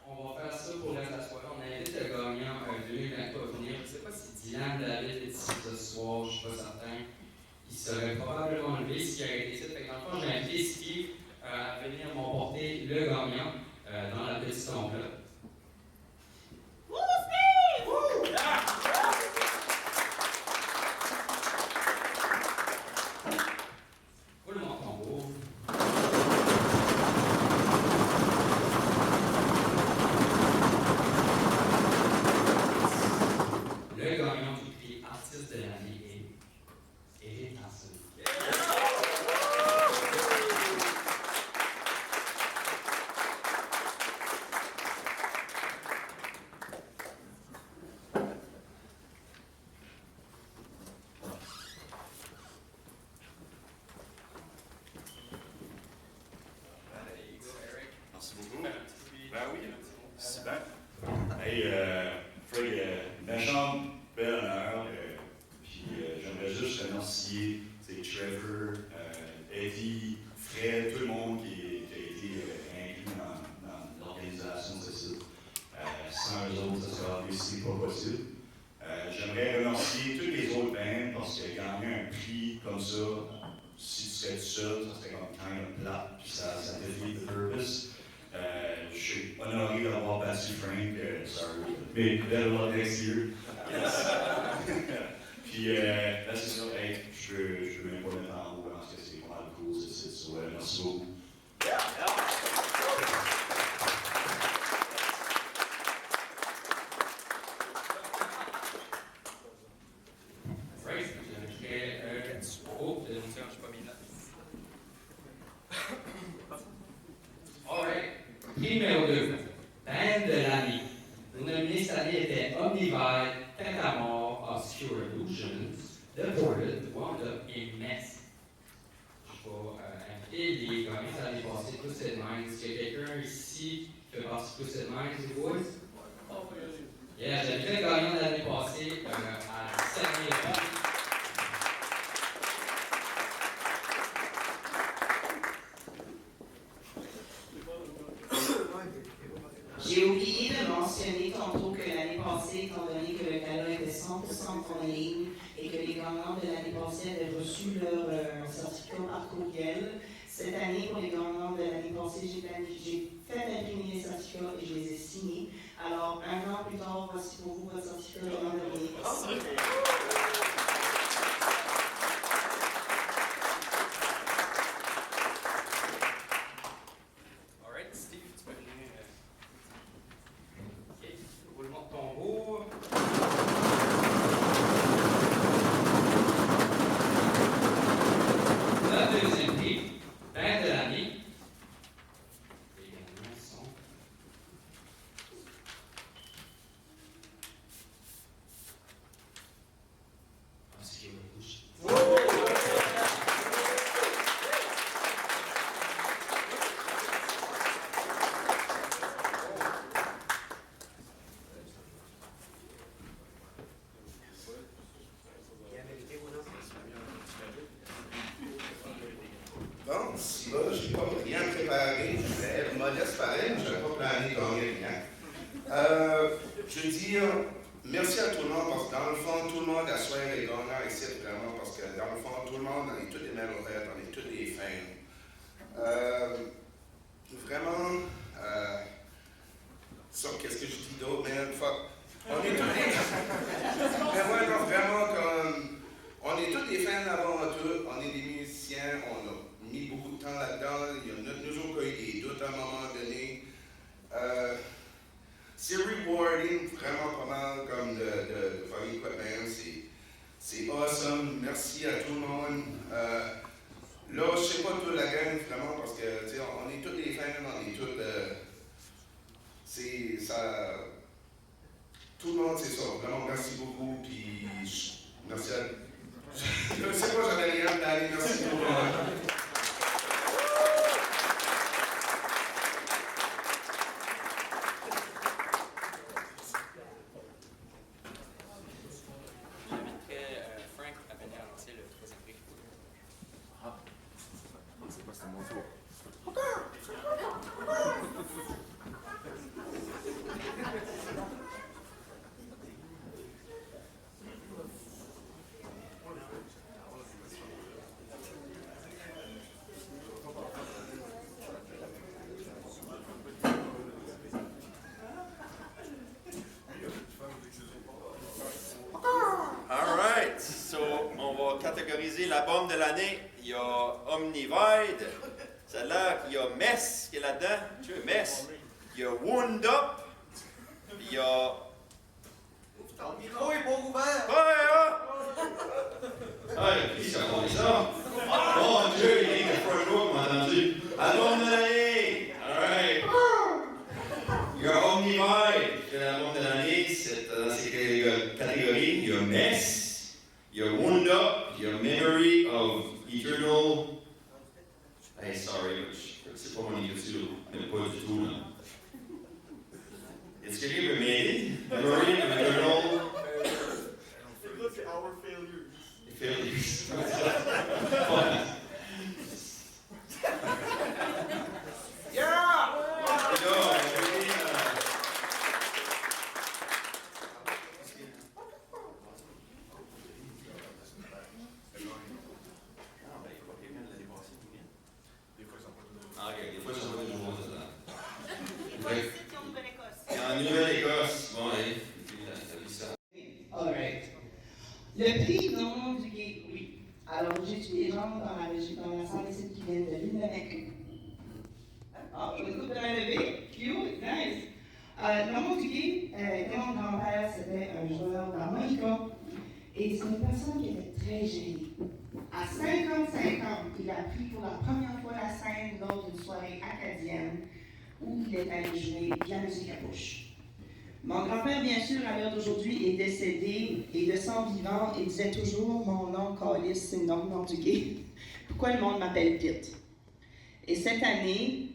On va faire ça pour le reste de la soirée. On invite le gagnant 2023 à venir. Je ne sais pas si Dylan David est ici ce soir, je ne suis pas certain. Il serait probablement levé s'il avait été ici. Fait que dans le fond, j'ai invité Steve à venir m'emporter le gagnant dans la petite enveloppe. Roulement de tambour. Le gagnant du prix artiste de l'année est Eric Arsenault. Merci beaucoup. Ben oui, super. Hey, Fred, méchant, bel honneur. Puis j'aimerais juste remercier Trevor, Eddie, Fred, tout le monde qui a été inclus dans l'organisation de ce site. Sans eux autres, ça serait obviously pas possible. J'aimerais remercier toutes les autres bands parce que gagner un prix comme ça, si tu serais tout seul, ça serait comme kind of plat, puis ça défie the purpose. Je suis honoré d'avoir battu Frank, sorry, mais better luck next year. Puis Puis là, c'est ça, hey, je veux même pas mettre en haut parce que c'est pas mal cool, c'est ça. Merci beaucoup. Right, je suis pas mis là. Alright. Qui numéro 2? Band de l'année. Les nominés cette année étaient Omnivide, Pentamore, Obscure Illusions, Deported, Wound Up et Mess. Je vais inviter les gagnants de l'année passée, Twisted Minds. Est-ce qu'il y a quelqu'un ici qui fait partie de Twisted Minds, les boys? Yeah, j'ai invité le gagnant de l'année passée à 7 000 €. J'ai oublié de mentionner tantôt que l'année passée, étant donné que le gala était 100% en ligne et que les gagnants de l'année passée avaient reçu leur certificat par courriel, cette année, pour les gagnants de l'année passée, j'ai fait imprimer les certificats et je les ai signés. Alors, un an plus tard, voici pour vous votre certificat de gagnant de l'année passée. Alright, Steve, tu peux venir. Ok, roulement de tambour. La deuxième prix, band de l'année. Les gagnants sont. Obscure Illusions. Bon, si là, je n'ai pas rien préparé, je vais être modeste pareil, mais je n'avais pas plané de gagner rien. Je veux dire merci à tout le monde, parce que dans le fond, tout le monde a soigné les gagnants ici, vraiment, parce que dans le fond, tout le monde, on est tous des malheureux, on est tous des fins. Vraiment, ça, qu'est-ce que je dis d'autre, man? Fuck. On est tous des. Mais ouais, non, vraiment, comme. On est tous des fans avant tout, on est des musiciens, on a mis beaucoup de temps là-dedans, il y en a toujours eu des doutes à un moment donné. C'est rewarding, vraiment pas mal, comme de faire une quoi de même, c'est awesome, merci à tout le monde. Là, je sais pas toute la gang, vraiment, parce que, tu sais, on est tous des fans, on est tous, c'est ça, tout le monde, c'est ça, vraiment, merci beaucoup, puis merci à je ne sais pas, j'avais rien d'aller, merci beaucoup. Frank à venir annoncer le troisième prix. C'est quoi, c'est mon tour? Alright, so on va catégoriser l'album de l'année. Il y a Omnivide, celle-là, il y a Mess qui est là-dedans. Tu veux Mess? Il y a Wound Up, puis il y a. Ton micro est pas ouvert! Hey, qui ça fait ça? Mon Dieu, il est dans le front row, on a entendu. Album de l'année! Alright! Il y a Omnivide, qui est l'album de l'année, c'est dans ces catégories. Il y a Mess, il y a Wound Up, il y a Memory of Eternal. Hey, sorry, c'est pas mon écriture, mais pas du tout, là. Est-ce que quelqu'un peut m'aider? Memory of Eternal. C'est Our Failures. Failures. Yeah! En Nouvelle-Écosse, bon, allez, Le prix non du gay, oui. Alors, j'ai des gens dans la région, dans la salle ici qui viennent de l'île de Mec. Ah, je me coupe de main levée. Cute, nice. Normand Duguay, mon grand-père, c'était un joueur d'harmonica. Et c'est une personne qui était très gênée. À 55 ans, il a pris pour la première fois la scène lors d'une soirée acadienne où il est allé jouer de la musique à bouche. Mon grand-père, bien sûr, à l'heure d'aujourd'hui, est décédé et de son vivant, il disait toujours « Mon nom, Calice, c'est Normand Duguay. Pourquoi le monde m'appelle Pete? » Et cette année,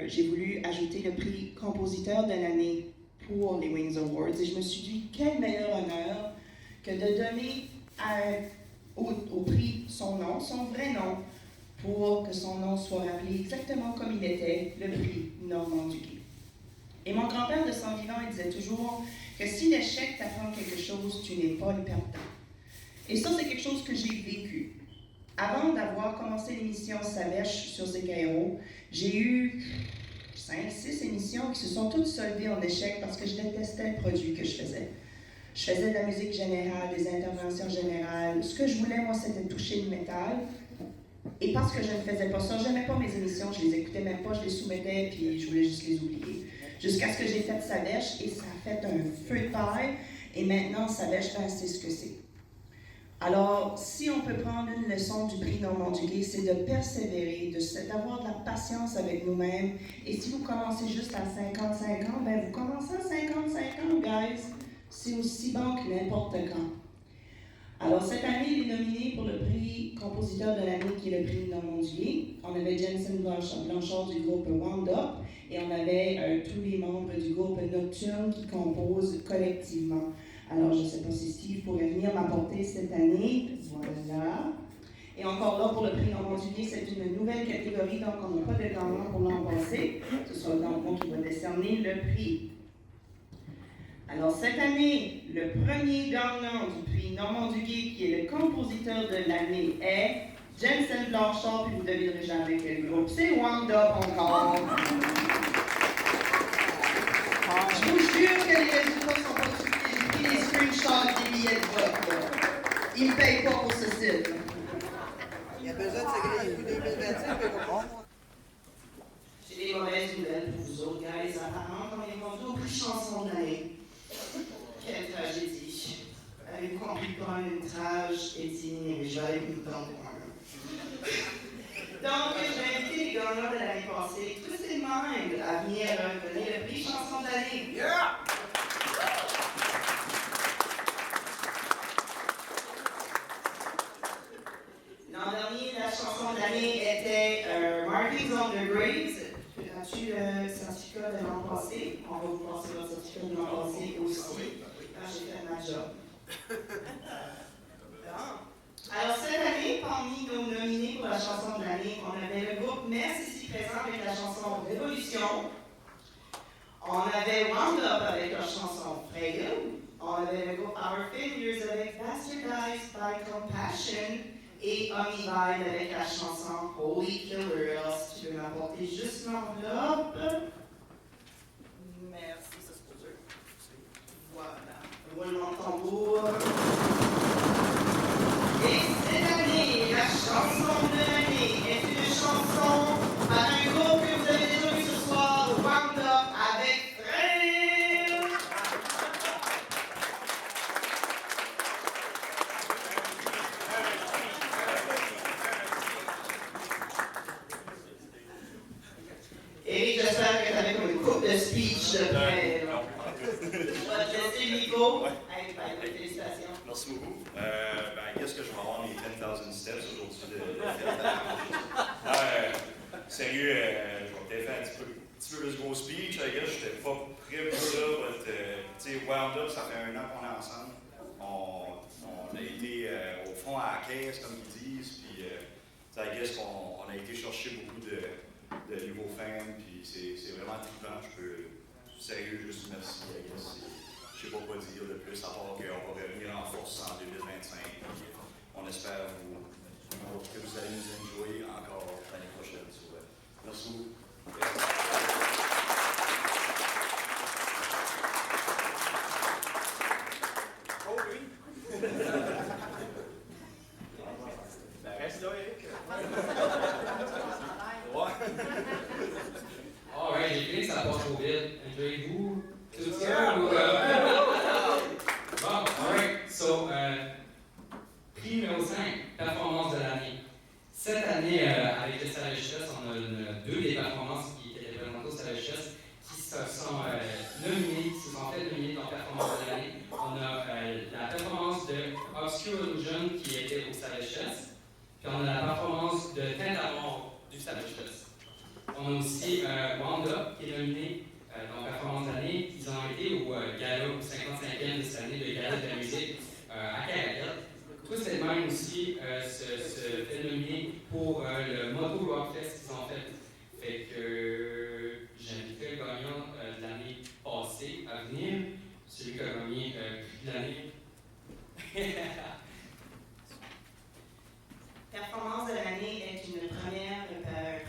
j'ai voulu ajouter le prix compositeur de l'année pour les Wings Awards. Et je me suis dit, quel meilleur honneur que de donner au prix son nom, son vrai nom, pour que son nom soit rappelé exactement comme il était, le prix Normand Duguay. Et mon grand-père de son vivant, il disait toujours que si l'échec t'apprend quelque chose, tu n'es pas le perdant. Et ça, c'est quelque chose que j'ai vécu. Avant d'avoir commencé l'émission Savèche sur CKRO, j'ai eu 5-6 émissions qui se sont toutes soldées en échec parce que je détestais le produit que je faisais. Je faisais de la musique générale, des interventions générales. Ce que je voulais, moi, c'était toucher le métal. Et parce que je ne faisais pas ça, je n'aimais pas mes émissions, je les écoutais même pas, je les soumettais, puis je voulais juste les oublier. Jusqu'à ce que j'ai fait Savèche, et ça a fait un feu de paille, et maintenant, Savèche, ben, c'est ce que c'est. Alors, si on peut prendre une leçon du prix Normand Duguay, c'est de persévérer, d'avoir de la patience avec nous-mêmes. Et si vous commencez juste à 55 ans, ben vous commencez à 55 ans, guys. C'est aussi bon que n'importe quand. Alors, cette année, il est nominé pour le prix compositeur de l'année, qui est le prix Normand Duguay. On avait Jensen Blanchard du groupe Wound Up, et on avait tous les membres du groupe Nocturne qui composent collectivement. Alors, je ne sais pas si Steve pourrait venir m'apporter cette année. Voilà. Et encore là, pour le prix Normand Duguay, c'est une nouvelle catégorie, donc on n'a pas de gagnant pour l'an passé. Ce sera donc moi qui va décerner le prix. Alors, cette année, le premier gagnant du prix Normand Duguay, qui est le compositeur de l'année, est Jensen Blanchard, puis vous devinerez jamais quel groupe. C'est Wound Up encore. Je vous jure que les résultats sont pas suffisants. J'ai pris des screenshots des billets de vote. Ils ne me payent pas pour ce site. Il y a besoin de se griller pour 2025, mais comment? J'ai des mauvaises nouvelles pour vous autres, guys. Apparemment, on est rendu au prix chanson de l'année. Quelle tragédie. Avez-vous compris comment une trage est inimaginable nous tombe? Donc, j'ai invité les gagnants de l'année passée, Twisted Mind, à venir donner le prix chanson de l'année. Yeah! L'an dernier, la chanson de l'année était Markings on the Graves. As-tu le certificat de l'an passé? On va vous passer votre certificat de l'an passé aussi. J'ai fait ma job. Alors, cette année, parmi nos nominés pour la chanson de l'année, on avait le groupe Mess ici présent avec la chanson Révolution. On avait Wound Up avec leur chanson Freedom. On avait le groupe Our Failures avec Bastardized by Compassion. Et Omnivide avec la chanson Holy Killer. Alors, si tu veux m'apporter juste l'enveloppe. Merci, ça se pose. Voilà. Roulement de tambour. Et cette année, la chanson de l'année est une chanson par un groupe que vous avez déjà vu ce soir, Wound Up avec Thrill. Éric, j'espère que tu avais comme une coupe de speech de près. Je vais te laisser le micro. Hey, félicitations. Merci beaucoup. Qu'est-ce que je vais avoir mes 10,000 steps aujourd'hui sérieux, je vais peut-être faire un petit peu plus gros speech. Je n'étais pas prêt pour ça. Tu sais, Wound Up, ça fait 1 an qu'on est ensemble. On a été au fond à la caisse, comme ils disent. Puis, I guess qu'on a été chercher beaucoup de nouveaux fans. Puis, c'est vraiment trippant. Je peux, sérieux, juste merci. I guess. Je ne sais pas quoi dire de plus, à part qu'on va revenir en force en 2025. On espère que vous allez nous enjoyer encore l'année prochaine. Merci beaucoup. Oh oui! Puis on a la performance de teinte à mort du Savage Fest. On a aussi Wound Up qui est nominé dans Performance de l'année. Ils ont été au gala, au 55e de cette année, le gala de la musique à Caracal. Tous ces mêmes aussi se fait nominer pour le Moto Rock Fest qu'ils ont fait. Fait que j'inviterai le gagnant de l'année passée à venir, celui qui a gagné prix de l'année. Performance de l'année est une première,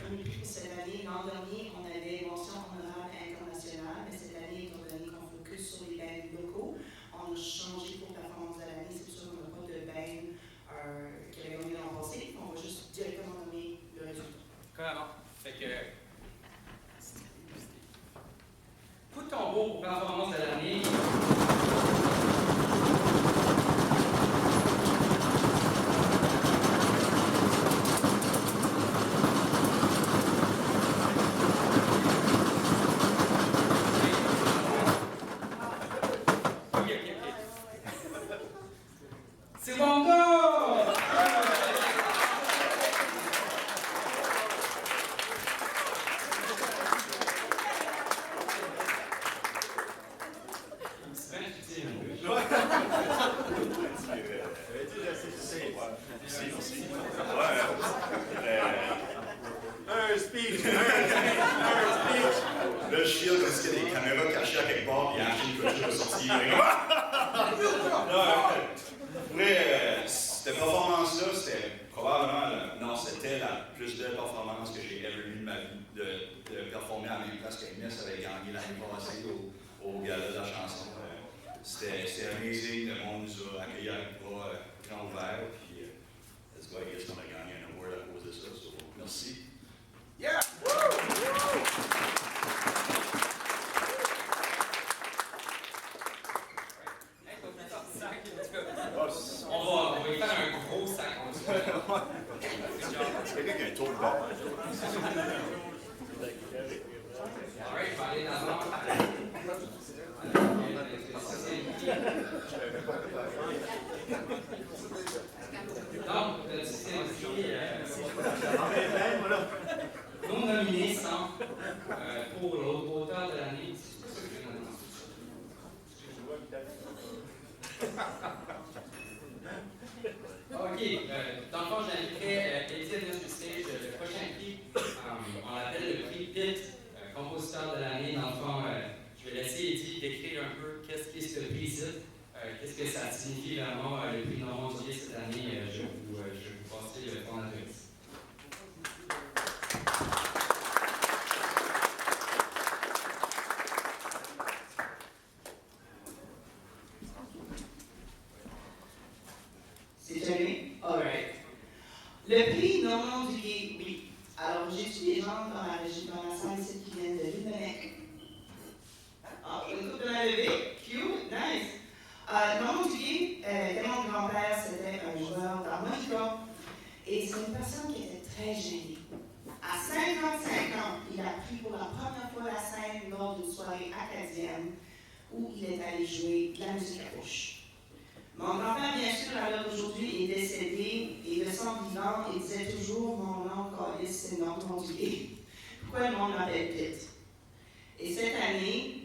premier prix pour cette année. L'an dernier, on avait mention honorable internationale, mais cette année, étant donné qu'on focus sur les bands locaux, on a changé pour performance de l'année. C'est sûr qu'on n'a pas de band qui avait gagné l'an passé. On va juste directement nommer le résultat. Comment? Fait que. Coup de tambour pour performance de l'année. C'est bon go! Un speech! Le chien, parce qu'il y a des caméras cachées à quelque part, puis Angine peut toujours sortir. Cette performance-là, c'était probablement, non, c'était la plus belle performance que j'ai ever vue de ma vie, de performer à la même place qu'Agnès avait gagné l'année passée au gala de la chanson. C'était amazing, le monde nous a accueillis avec les bras grands ouverts, puis let's go, I guess qu'on a gagné un award à cause de ça, so, merci. Yeah! On va y faire un gros sac. C'est quelqu'un qui a un tour de bord. Alright, je vais aller d'abord. Donc, le système aussi, non nominé sans pour l'auteur de l'année. OK, dans le fond, j'inviterai Étienne sur stage. Le prochain prix, on l'appelle le prix Pitt, compositeur de l'année. Dans le fond, je vais laisser Eddie décrire un peu qu'est-ce qu'est ce prix ici, qu'est-ce que ça signifie vraiment le prix Normandie cette année. Je vais vous passer le temps d'adresse. C'est terminé? Alright. Le prix Normand-du-Guay, oui. Alors, j'ai vu des gens dans la région, dans la salle ici qui viennent de Lubebec. Ah, une coupe de la levée. Cute, nice. Normand-du-Guay, était mon grand-père, c'était un joueur d'harmonica. Et c'est une personne qui était très gênée. À 55 ans, il a pris pour la première fois la scène lors d'une soirée acadienne où il est allé jouer de la musique à bouche. Mon grand-père, bien sûr, à l'heure d'aujourd'hui, est décédé et de son vivant, il disait toujours mon nom, Calis, c'est Normand-du-Guay. Pourquoi le monde m'appelle Pitt? Et cette année,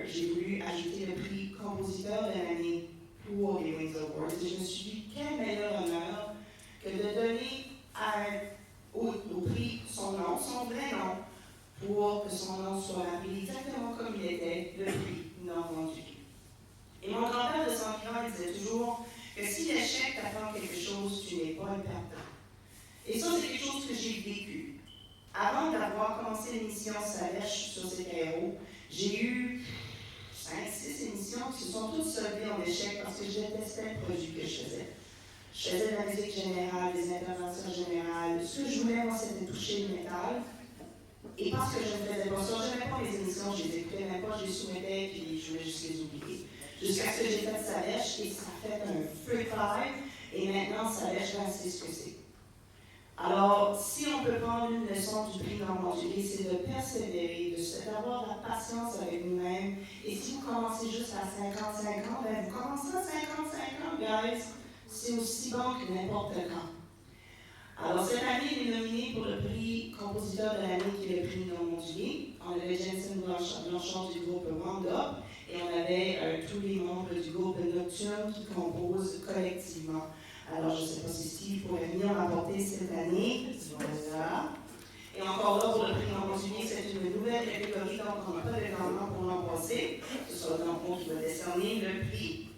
j'ai voulu ajouter le prix compositeur de l'année pour les Wings Awards. Et je me suis dit, quel meilleur honneur que de donner au prix son nom, son vrai nom, pour que son nom soit appelé exactement comme il était, le prix Normand-du-Guay. Et mon grand-père de son vivant, il disait toujours que si l'échec t'apprend quelque chose, tu n'es pas un perdant. Et ça, c'est quelque chose que j'ai vécu. Avant d'avoir commencé l'émission Salèche sur CKRO, j'ai eu 5-6 émissions qui se sont toutes soldées en échec parce que je détestais le produit que je faisais. Je faisais de la musique générale, des interventions générales. Ce que je voulais, moi, c'était toucher le métal. Et parce que je ne faisais pas ça, je n'aimais pas les émissions, je les écoutais même pas, je les soumettais, puis je voulais juste les oublier. Jusqu'à ce que j'ai fait Salèche, et ça a fait un feu live, et maintenant, Salèche, ben, c'est ce que c'est. Alors, si on peut prendre une leçon du prix Normand-du-Guay, c'est de persévérer, d'avoir la patience avec nous-mêmes. Et si vous commencez juste à 55 ans, ben vous commencez à 55 ans, guys. C'est aussi bon que n'importe quand. Alors, cette année, il est nominé pour le prix compositeur de l'année, qui est le prix non-modulé. On avait Jensen Blanchard du groupe Roundup et on avait tous les membres du groupe Nocturne qui composent collectivement. Alors, je ne sais pas si Steve pourrait venir l'apporter cette année. Voilà. Et encore là, pour le prix non-modulé, c'est une nouvelle catégorie, donc on n'a pas de gagnant pour l'an passé. Ce sera donc moi qui va décerner le prix.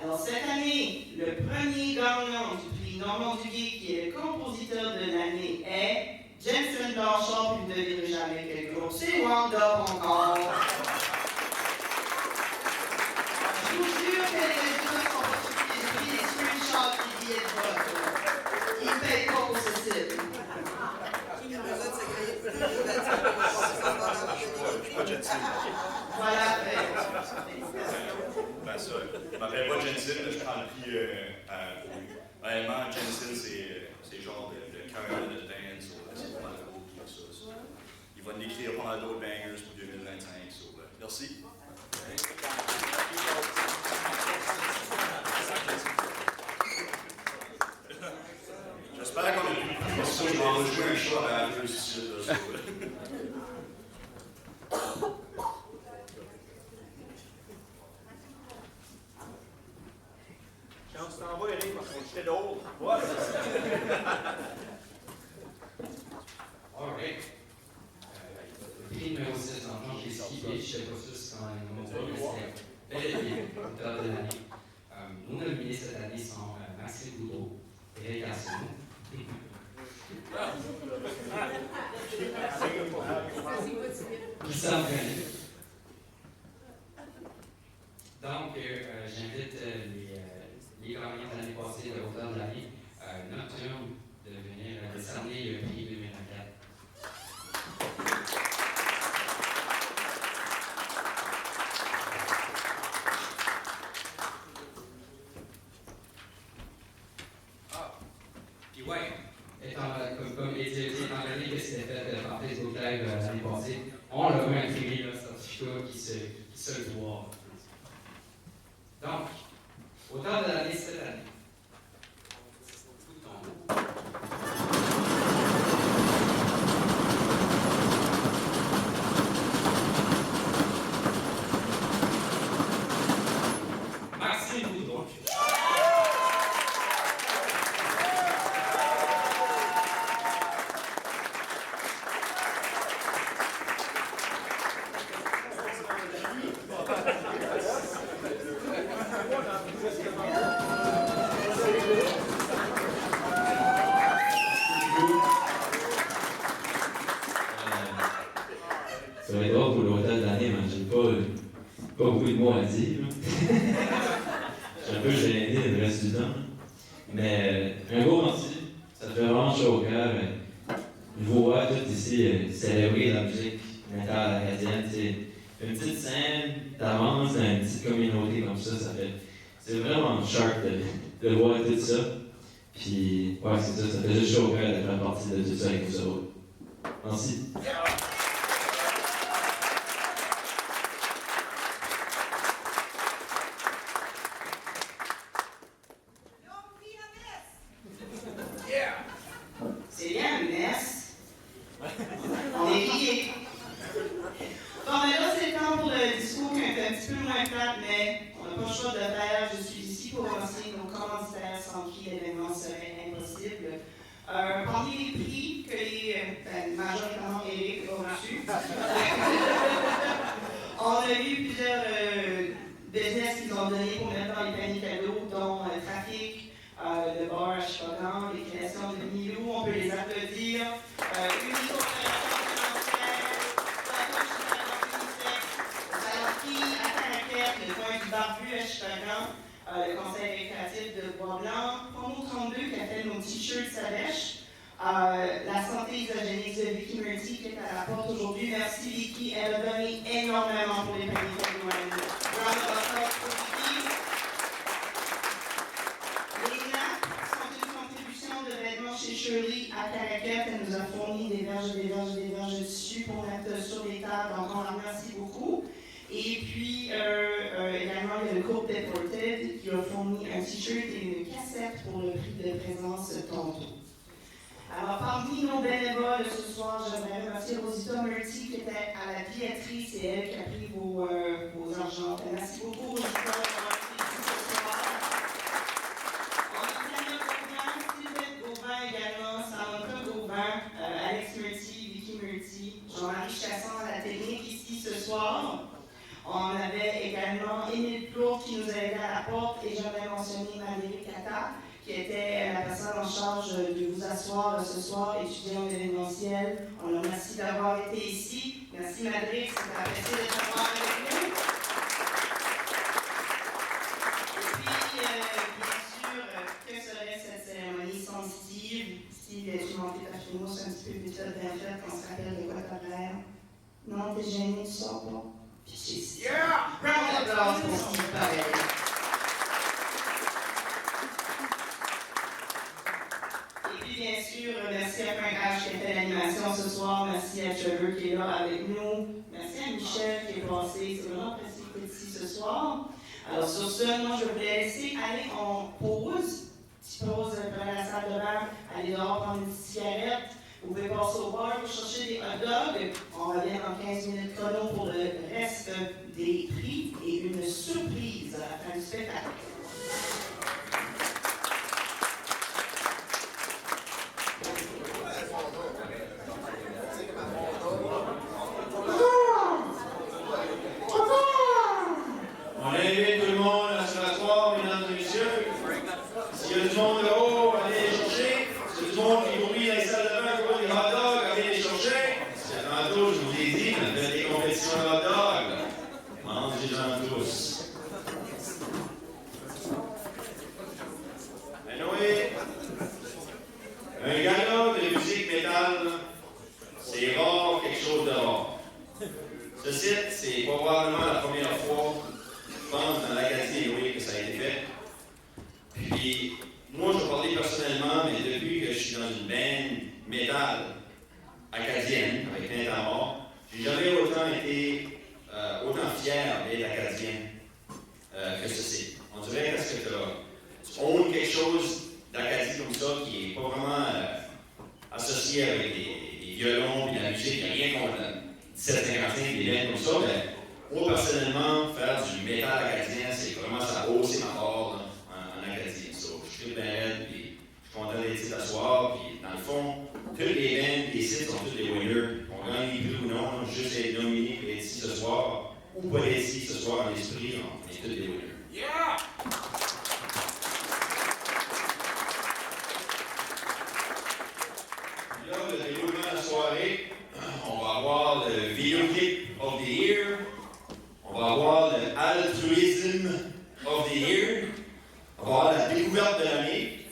Alors, cette année, le premier gagnant du prix Normand Duguay, qui est le compositeur de l'année, est Jensen Blanchard, puis vous ne devinerez jamais quel groupe. C'est Roundup encore. Je vous jure que les résultats sont pas tous les prix, les screenshots qui billets de vote. Ils ne payent pas pour ce site. Il y a besoin de se créer plus de 2025 pour avoir ça. Voilà. Ben ça, je m'appelle pas Jensen, je prends le prix pour lui. Honnêtement, Jensen, c'est genre de cœur de dance, c'est pas mal gros, tout ça. Il va nous écrire pas mal d'autres bangers pour 2025. Merci. J'espère qu'on a pu le ça, je vais en jouer un chat à la rue ici. Quand tu t'en vas, Eric, parce qu'on jetait d'autres. Ouais, Alright. Le prix numéro 6, en tant que skié, je ne sais pas si c'est quand même mon tour, mais c'était bel et bien l'auteur de l'année. Nos nominés cette année sont Maxime Boudreau, Eric Arsenault. Qui s'entraîne. Donc, j'invite les gagnants de l'année passée, l'auteur de l'année, Nocturne, de venir décerner le prix 2024. Puis ouais, comme étant donné que c'était fait par Facebook Live l'année passée, on l'a même imprimé le certificat qui se le voit. Donc, auteur de l'année cette année. Maxime Boudreau. Ça va être drôle pour l'hôtel d'année, mais j'ai pas beaucoup de mots à dire. Je suis un peu gêné le reste du temps. Mais un gros merci. Ça fait vraiment chaud au cœur. Je vous vois tous ici célébrer la musique métal acadienne. Une petite scène d'avance dans une petite communauté comme ça, c'est vraiment sharp de voir tout ça. Puis, ouais, c'est ça fait juste chaud au cœur d'être en partie de tout ça avec vous autres. Merci. C'est bien une messe. On est liés. Bon, mais là, c'est le temps pour le discours qui est un petit peu moins plate, mais on n'a pas le choix de le faire. Je suis ici pour remercier nos commanditaires sans qui l'événement serait impossible. Parmi les prix que majoritairement Eric a reçus, on a eu plusieurs business qu'ils ont donné pour mettre dans les paniers cadeaux, dont Trafic, le bar à Chicago, les créations de Milou, on peut les applaudir. Unico le coin du Barbu à Chicago, le conseil récréatif de Bois-Blanc, Promo 32 qui a fait nos t-shirts Sadèche, la santé isogénique de Vicky Murty qui est à la porte aujourd'hui. Merci Vicky, elle a donné énormément pour les paniers de Noël. Round of applause pour Vicky. Les nappes sont une contribution de vêtements chez Shirley à Caracat. Elle nous a fourni des verges de tissu pour mettre sur les tables, donc on la remercie beaucoup. Et puis, également, il y a le groupe Deported qui a fourni un t-shirt et une cassette pour le prix de présence tantôt. Alors, parmi nos bénévoles ce soir, j'aimerais remercier Rosita Murty qui était à la billetterie. C'est elle qui a pris vos argents. Merci beaucoup, Rosita, d'avoir été ici ce soir. On a Daniel Gauvin, Sylvette Gauvin également, Samantha Gauvin, Alex Murty, Vicky Murty, Jean-Marie Chasson à la technique ici ce soir. On avait également Émile Plourde qui nous a aidé à la porte et j'avais mentionné Valérie Cata, qui était la personne en charge de vous asseoir ce soir, étudiant en événementiel. On leur remercie d'avoir été ici. Merci Madrid, c'était apprécié de t'avoir avec nous. Et puis, bien sûr, que serait cette cérémonie sans Steve? Steve, as-tu monté ta frimousse un petit peu plus tard bien faite qu'on se rappelle de quoi t'as l'air? Non, t'es gêné, tu sors pas? Yeah! Round d'applause pour Steve pareil. Et puis, bien sûr, merci à Frank H qui a fait l'animation ce soir. Merci à Trevor qui est là avec nous. Merci à Michel qui est passé. C'est vraiment apprécié d'être ici ce soir. Alors, sur ce, moi, je voulais laisser aller en pause. Petite pause, prenez la salle de bain, allez dehors prendre une petite cigarette. Vous pouvez passer au bar pour chercher des hot dogs. On revient dans 15 minutes chrono pour le reste des prix et une surprise à la fin du spectacle. On invite tout le monde à se rasseoir, mesdames et messieurs. S'il y a du monde là-haut, allez les chercher. S'il y a du monde qui brûle dans les salles de bain pour des hot dogs, allez les chercher. Si tantôt, je vous ai dit, on fait des compétitions de hot dogs. Mangez-en tous. Anyway, un gala de musique métal, c'est rare, quelque chose de rare. Ce site, c'est probablement la première fois, je pense, dans l'Acadie, oui, que ça a été fait. Puis, moi, je vais parler personnellement, mais depuis que je suis dans une band métal acadienne, avec plein temps mort, j'ai jamais autant été autant fier d'être acadien que ceci. On dirait parce que tu owns quelque chose d'Acadie comme ça qui n'est pas vraiment associé avec des violons et la musique, il n'y a rien contre 1755 des lettres comme ça, mais moi personnellement, faire du métal acadien, c'est vraiment ça hausse ma corde en acadien. So, je suis très bien puis je suis content d'être ici ce soir, puis dans le fond, tous les bands des sites sont tous des winners. On gagne les prix ou non, juste être nominé et être ici ce soir, ou pas être ici ce soir en esprit, on est tous des winners. Yeah! Là, le déroulement de la soirée, on va avoir le Video Clip of the Year, on va avoir le Altruism of the Year, on va avoir la découverte de l'année,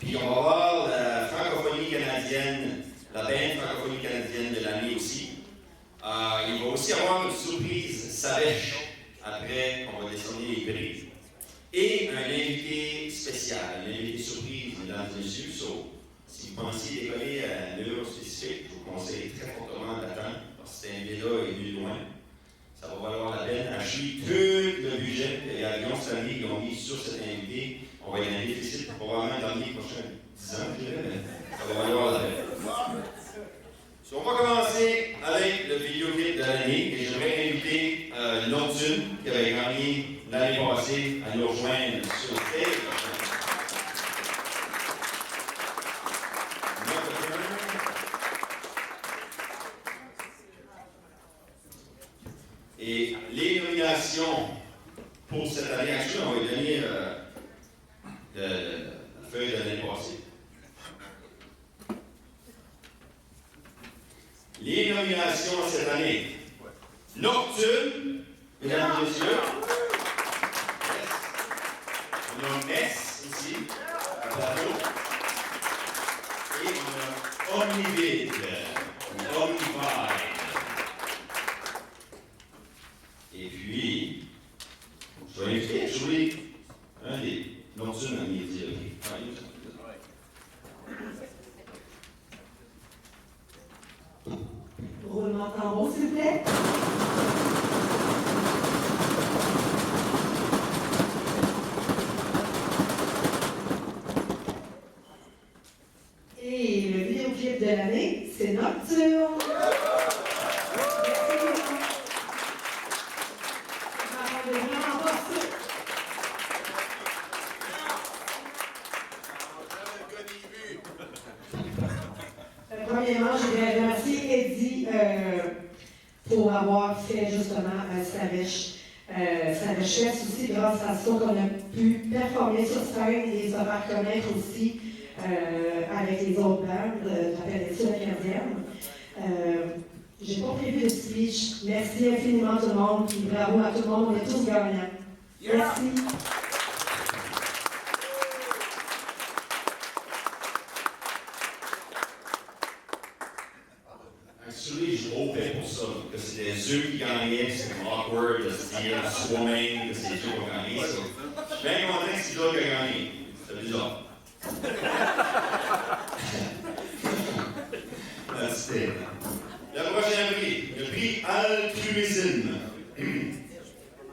puis on va avoir la francophonie canadienne, la bande francophonie canadienne de l'année aussi. Il va aussi avoir une surprise sèche après qu'on va décerner les prix. Et un invité spécial, un invité surprise, mesdames et messieurs. Si vous pensez décoller à une heure spécifique, je vous conseille très fortement d'attendre, parce que cet invité-là est venu loin. Ça va valoir la peine. Acheter tout le budget et l'avion Stanley qu'ils ont mis sur cet invité. On va y aller déficit probablement dans les prochains 10 ans, je dirais, mais ça va valoir la peine. On va commencer avec le vidéoclip de l'année et j'aimerais inviter Nocturne qui avait gagné l'année passée à nous rejoindre sur le stage. Et les nominations pour cette année, on va lui donner la feuille de l'année passée. Les nominations cette année. Nocturne, mesdames et messieurs. Yes. On a Mess ici, à plateau. Et on a Omnivide, Omnivide. Et puis, je vais inviter à jouer un des Nocturnes à midi. Roulement de tambour, s'il vous plaît. premièrement, je voudrais remercier Eddie pour avoir fait justement Savage Fest aussi, grâce à ça qu'on a pu performer sur scène et se faire connaître aussi avec les autres bandes de la péninsule acadienne. J'ai pas prévu de speech. Merci infiniment tout le monde, puis bravo à tout le monde, on est tous gagnants. Merci. Actually, je hopais pour ça, que c'était eux qui gagnaient, c'était awkward de se dire soi-même que c'est eux qui ont gagné. So, je suis bien content que c'est eux qui ont gagné. C'est bizarre. C'était. Le prochain prix, le prix altruisme.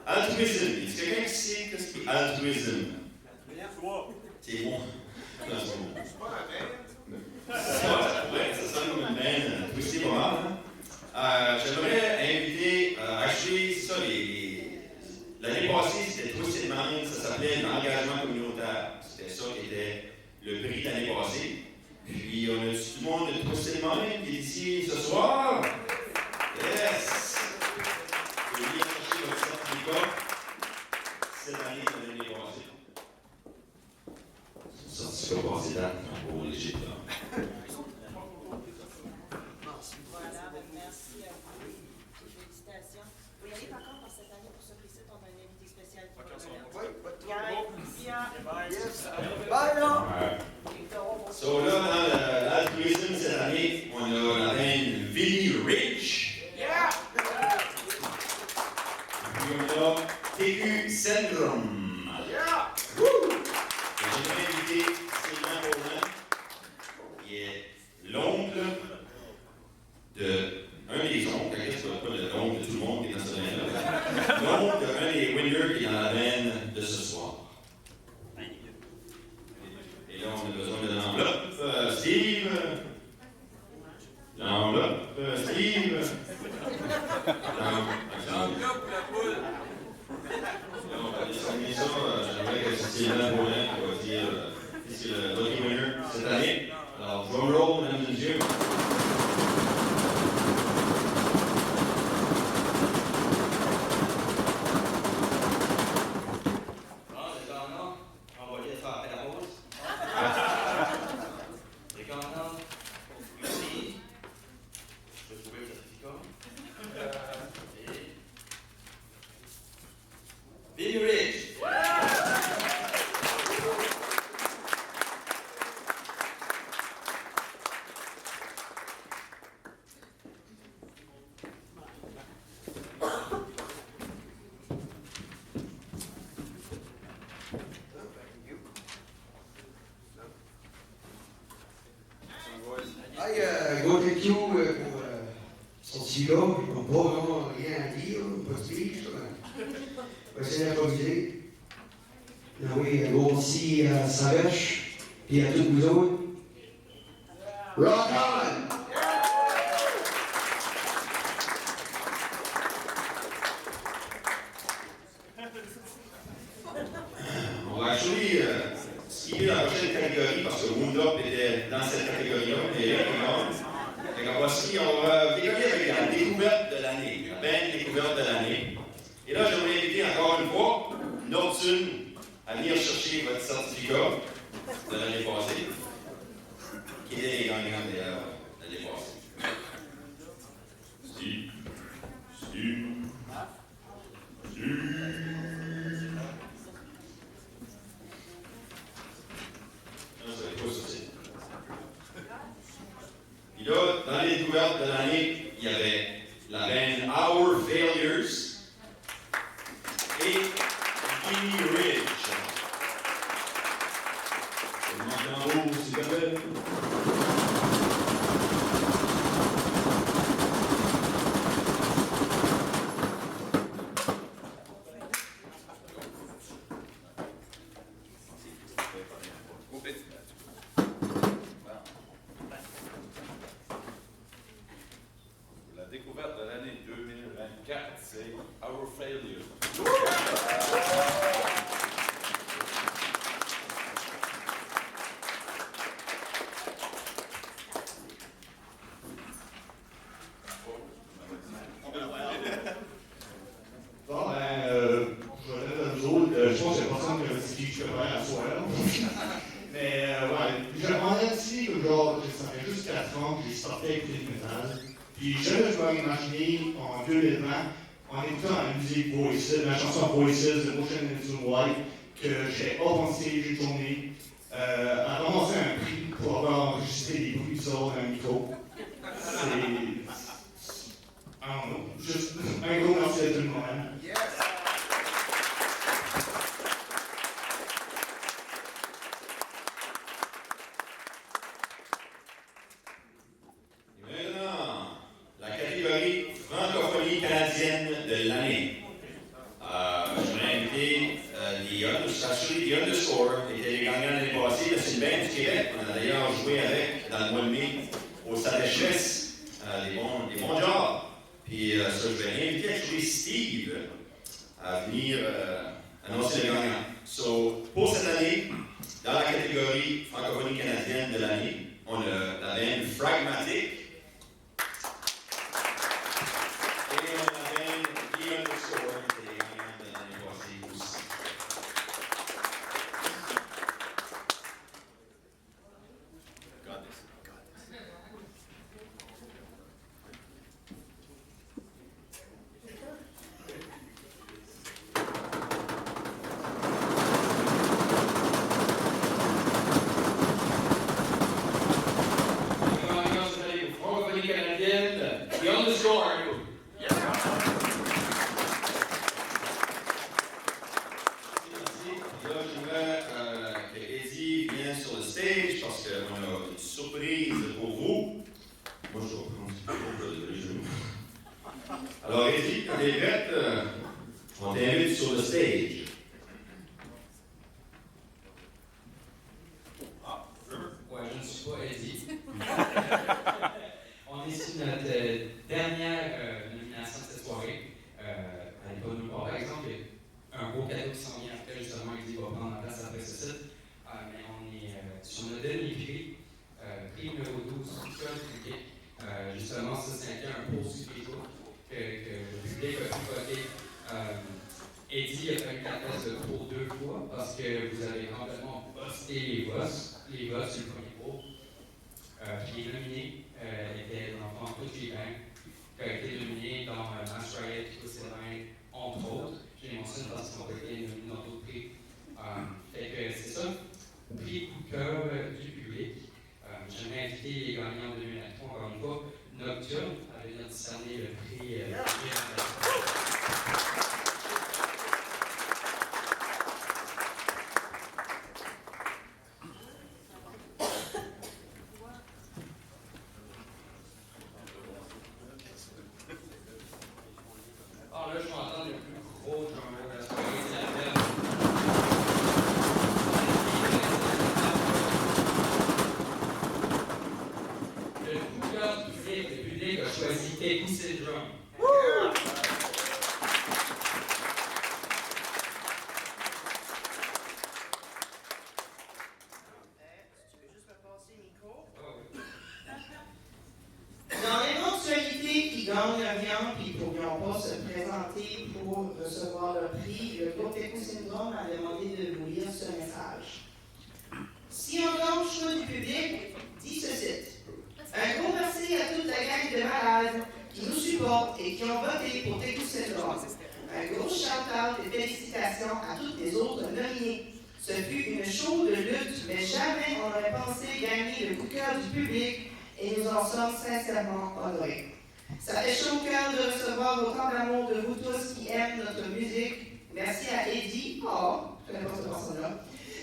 Altruisme. Est-ce que quelqu'un qui sait que c'est altruisme? C'est moi. Non, c'est moi. Ouais, ça sonne comme une band twistée pas mal. J'aimerais inviter, actually, ça, l'année passée, c'était Twisted Mind, ça s'appelait l'engagement communautaire. C'était ça qui était le prix de l'année passée. Puis, on a tout le monde de Twisted Mind qui est ici ce soir. Yes! Je vais venir chercher votre certificat cette année de l'année passée. Certificat passé date, pour l'Égypte, là. Voilà, merci à vous. Félicitations. Vous y allez par contre cette année pour ce prix-ci, on a un invité spécial qui va So là, dans l'altruisme cette année, on a la band Vinnie Rich. Yeah! Puis on a TQ Syndrome. Yeah! J'aimerais inviter Sylvain Paulin, qui est l'oncle de un des oncles, je ne sais pas l'oncle de tout le monde qui est dans ce band-là. L'oncle d'un des winners qui est dans la band de ce soir. Et là, on a besoin de l'enveloppe. Steve. L'enveloppe. Steve. L'enveloppe, la poule. Là, on va dessiner ça. J'aimerais que c'est Sylvain Paulin qui va dire qui c'est le lucky winner cette année. Alors, drum roll, mesdames et messieurs. Gros thank you pour son petit-là. Ils n'ont pas vraiment rien à dire, pas de speech. On va essayer d'improviser. Oui, gros merci à Savage, puis à tous vous autres. Rock on! On va actually skipper la prochaine catégorie parce que Wound Up était dans cette catégorie-là. Et là, on va décoller avec la découverte de l'année, la belle découverte de l'année. Et là, j'aimerais inviter encore une fois Nordsun à venir chercher votre certificat de l'année passée, qui est les gagnants d'ailleurs l'année passée. Steve. Puis là, dans les découvertes de l'année, il y avait la band Our Failures et Vinnie Ridge. Je demande en haut, s'il vous plaît. façon que je peux faire à soi. Mais ouais, on a dit que genre, ça fait juste 4 ans que j'ai sorti écouter du métal. Puis jamais je vais imaginer en 2020, en écoutant la musique Voices, la chanson Voices de Motion into White, que j'ai avancé une journée, à ramasser un prix pour avoir enregistré des bruits bizarres dans le micro. C'est. I don't know. Juste un gros merci à tout le monde. Yes! Et maintenant, la catégorie francophonie canadienne de l'année. Je vais inviter The Underscore, qui était les gagnants l'année passée, de Sylvain du Québec. On a d'ailleurs joué avec dans le mois de mai au Stade Chess. Des bons jobs. Puis ça, je vais inviter actually Steve à venir annoncer le gagnant. So, pour cette année, dans la catégorie francophonie canadienne de l'année, on a la band Fragmatic. Et on a la band The Underscore, qui était les gagnants de l'année passée aussi. The Underscore. Là, j'aimerais que Eddie vienne sur le stage parce qu'on a une surprise pour vous. Moi, je vais prendre les genoux. Alors, Eddie, quand tu es prête, on t'invite sur le stage. Ouais, je ne suis pas Eddie. On est sur notre dernière nomination de cette soirée. Elle n'est pas nulle part. Par exemple, il y a un beau cadeau qui s'en vient après, justement, Eddie va prendre la place après ce site. Mais on est sur notre dernier prix, prix numéro 12, Code public. Justement, ça, c'était un post sur Facebook que le public a pu voter. Eddie a fait la place de trop 2 fois parce que vous avez complètement posté les votes sur le premier cours. Puis les nominés étaient l'enfant toutes les banques qui a été nominé dans Mass Riot, Sylvain, entre autres. Je les mentionne parce qu'ils ont été nominés dans d'autres prix. Fait que c'est ça, prix coup de cœur du public. J'aimerais inviter les gagnants de 2023, encore une fois, Nocturne, à venir discerner le prix. Ah là, je m'entends le plus gros drummer de la soirée, c'est la belle. Le coup de cœur du public, le public a choisi Take Syndrome. Tu peux juste me passer le micro? Dans l'éventualité qui gagnent la viande et qui ne pourront pas se présenter pour recevoir le prix, le groupe Éco-Syndrome a demandé de vous lire ce message. Si on gagne le choix du public, dit ceci. Un gros merci à toute la gang de malades qui nous supportent et qui ont voté pour Éco-Syndrome. Un gros shout-out et félicitations à toutes les autres nominés. Ce fut une chaude lutte, mais jamais on n'aurait pensé gagner le coup de cœur du public et nous en sommes sincèrement honorés. Ça fait chaud au cœur de recevoir autant d'amour de vous tous qui aiment notre musique. Merci à Eddie, je connais pas cette personne-là,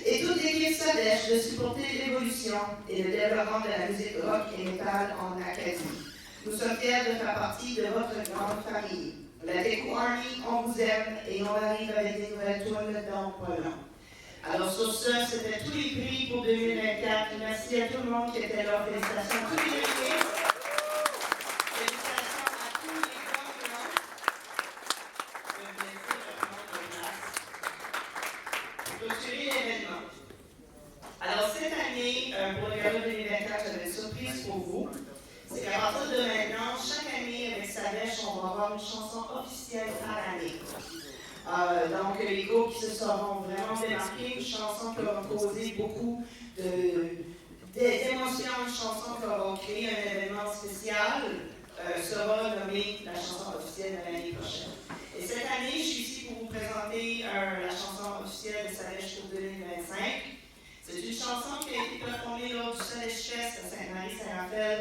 et toute l'équipe Sadèche de supporter l'évolution et le développement de la musique rock et metal en Acadie. Nous sommes fiers de faire partie de votre grande famille. La Déco Army, on vous aime et on arrive avec des nouvelles tunes dans pas long. Alors sur ce, c'était tous les prix pour 2024. Merci à tout le monde qui était là. Félicitations à tous les nominés. Félicitations à tous les gagnants. Je vais vous laisser reprendre place. Clôturer l'événement. Alors cette année, pour le gala 2024, j'avais une surprise pour vous. C'est qu'à partir de maintenant, chaque année avec Sadèche, on va avoir une chanson officielle à l'année. Donc, les groupes qui se seront vraiment démarqués, une chanson qui aura causé beaucoup d'émotions, une chanson qui aura créé un événement spécial, sera nommée la chanson officielle de l'année prochaine. Et cette année, je suis ici pour vous présenter la chanson officielle de Salèche pour 2025. C'est une chanson qui a été performée lors du Salèche Fest à Sainte-Marie-Saint-Raphaël.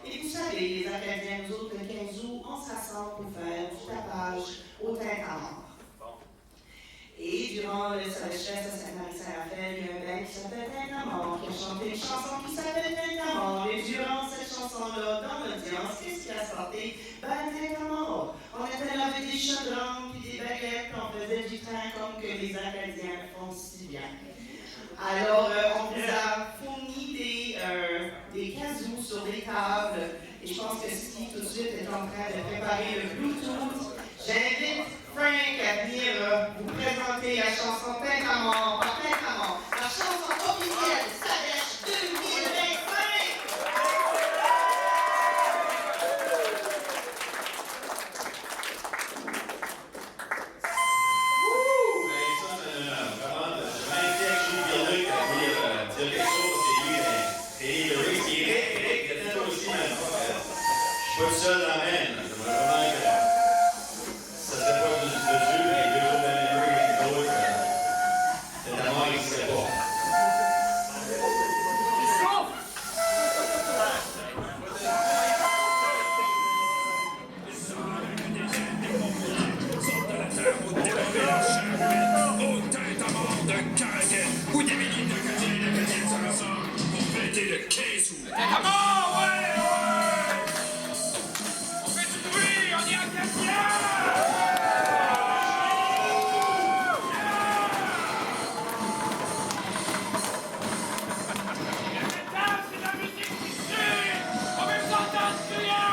Et vous savez, les Acadiens, nous autres, le 15 août, on se rassemble pour faire du tapage au tintamarre. Et durant le Salèche Fest à Sainte-Marie-Saint-Raphaël, il y a un band qui s'appelle Tintamarre, qui a chanté une chanson qui s'appelle Tintamarre. Et durant cette chanson-là, dans l'audience, qu'est-ce qui a sorti? Ben, Tintamarre. On était là avec des chaudrons, puis des baguettes, puis on faisait du train comme que les Acadiens font si bien. Alors, on vous a fourni des kazoo sur des tables, et je pense que Steve tout de suite est en train de préparer le Bluetooth. J'invite Frank à venir vous présenter la chanson Tintamarre par Tintamarre, la chanson officielle Salèche 2025. Pas tout seul dans la main. J'aimerais vraiment que ça serait pas de Dieu, mais deux autres amis et d'autres. Cette amour n'existait pas. Au tintamarre de Caracas, où des milliers d'Acadiens se rassemblent pour fêter le 15 août. Tintamarre, ouais! On fait du bruit, on est Acadiens! C'est la musique qui tue! On veut s'entendre crier!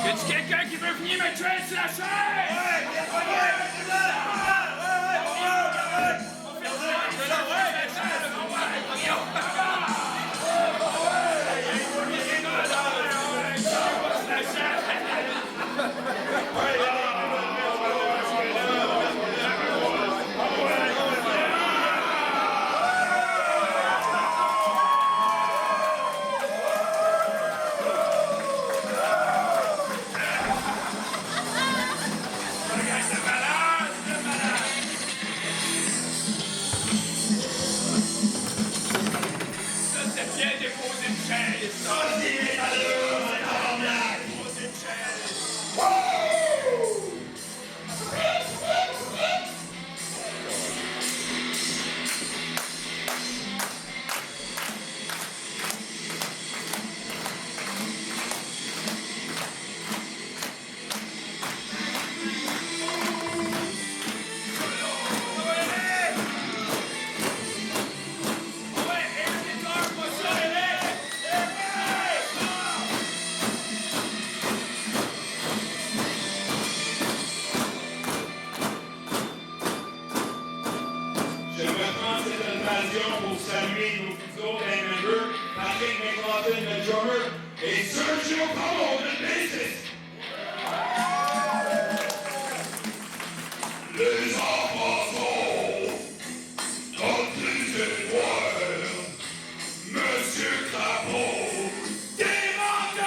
Y'a-tu quelqu'un qui veut venir me tuer sur la chaise? occasion pour saluer nos futurs band members, Patrick McLaughlin, le drummer, et Sergio Como, le bassiste. Les enfants sont dans les étoiles, Monsieur Crapaud, démantelé,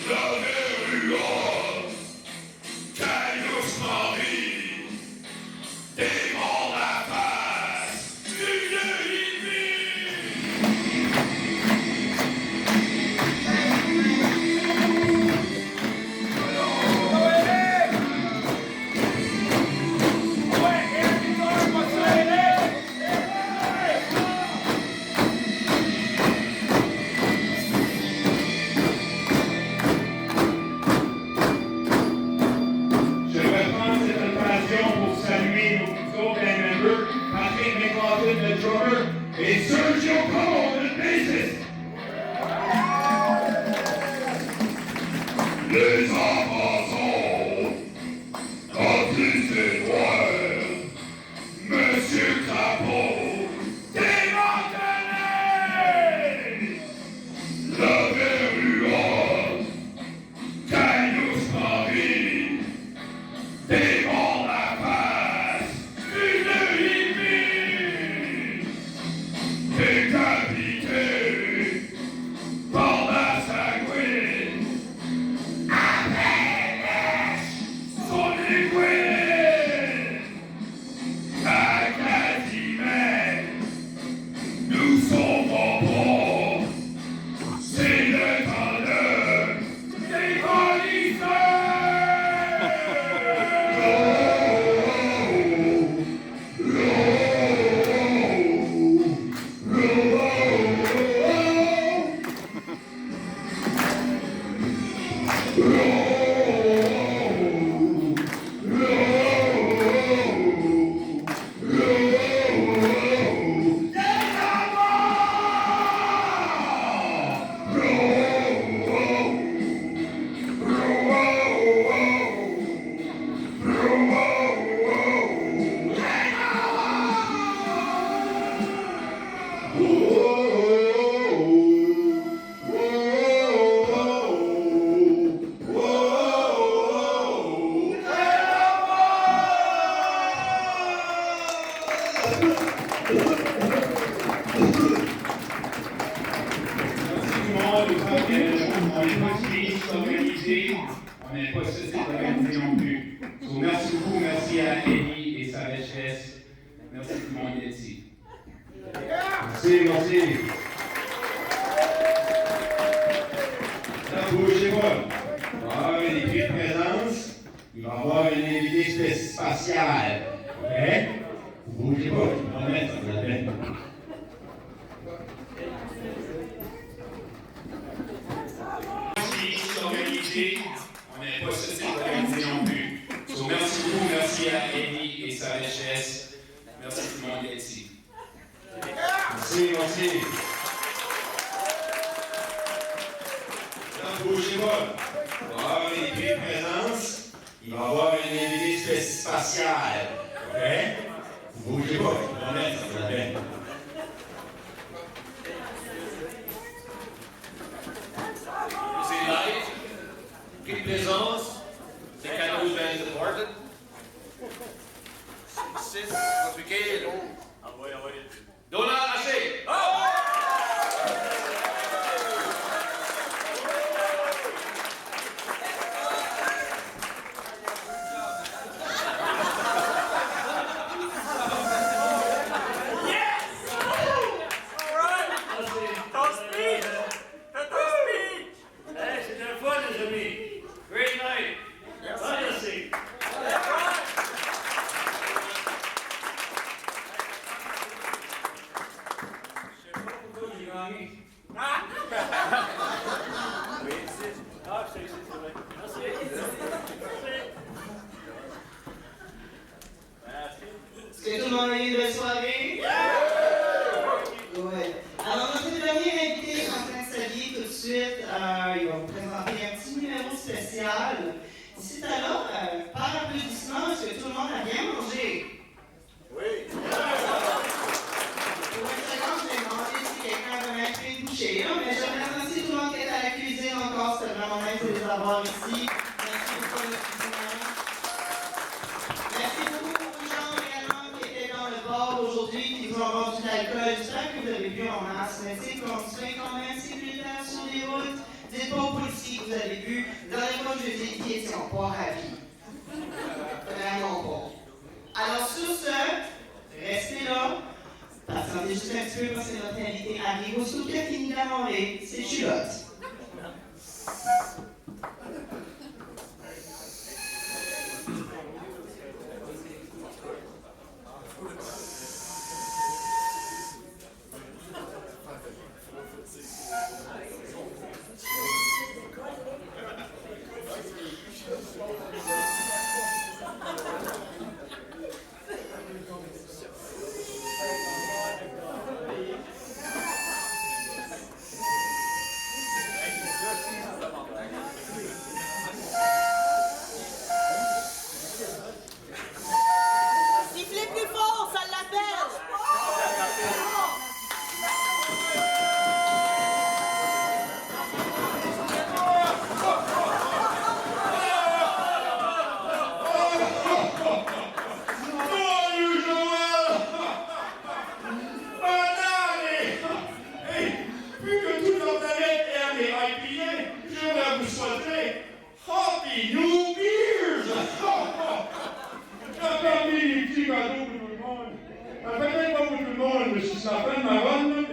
la verrue, Caius Marie, démon la face, une le drummer, et Sergio Como, le bassiste. Les enfants sont dans les étoiles, Monsieur Crapaud, démantelé, la verrue, Caius Marie, démon la face, une hippie, décapité par la sanguine, après son liquide, à Casimir, nous sommes bons, c'est le temps des policiers. On n'est pas cessé d'organiser non plus. So, merci beaucoup, merci à Eddie et sa richesse. Merci tout le monde d'être ici. Merci. Là, bougez pas. Il va y avoir une équipe de présence. Il va y avoir une invité spatiale. OK? Vous bougez pas. Je vais mettre ça là-dedans. On n'est pas cessé d'organiser non plus. So, merci beaucoup, merci à Eddie et sa richesse. Merci tout le monde d'être ici. Merci. Là, bougez pas. Il va y avoir une équipe de présence. Il va y avoir une invité spatiale. OK? Vous bougez pas. Je vais mettre ça là-dedans. C'est live. Quelle présence? C'est Canada Band Departed. C'est compliqué. Ah ouais. Donald Haché. Est-ce que tout le monde a eu une belle soirée? Ouais. Alors, notre dernier invité est en train de s'habiller tout de suite. Il va vous présenter un petit numéro spécial. D'ici à là, par applaudissement, est-ce que tout le monde a bien mangé? Oui. d'alcool. J'espère que vous avez vu en masse, mais c'est quand même sécuritaire sur les routes. Dites pas aux policiers que vous avez vu. La dernière fois que je les ai pieds, ils sont pas ravis. Vraiment pas. Alors sur ce, restez là. Attendez juste un petit peu parce que notre invité arrive. Aussitôt qu'il a fini de la manger, c'est Chulotte. Sifflez plus fort, ça l'appelle! Happy New Year's! J'ai permis les petits cadeaux pour tout le monde. Peut-être pas pour tout le monde, mais si ça fait ma bonne,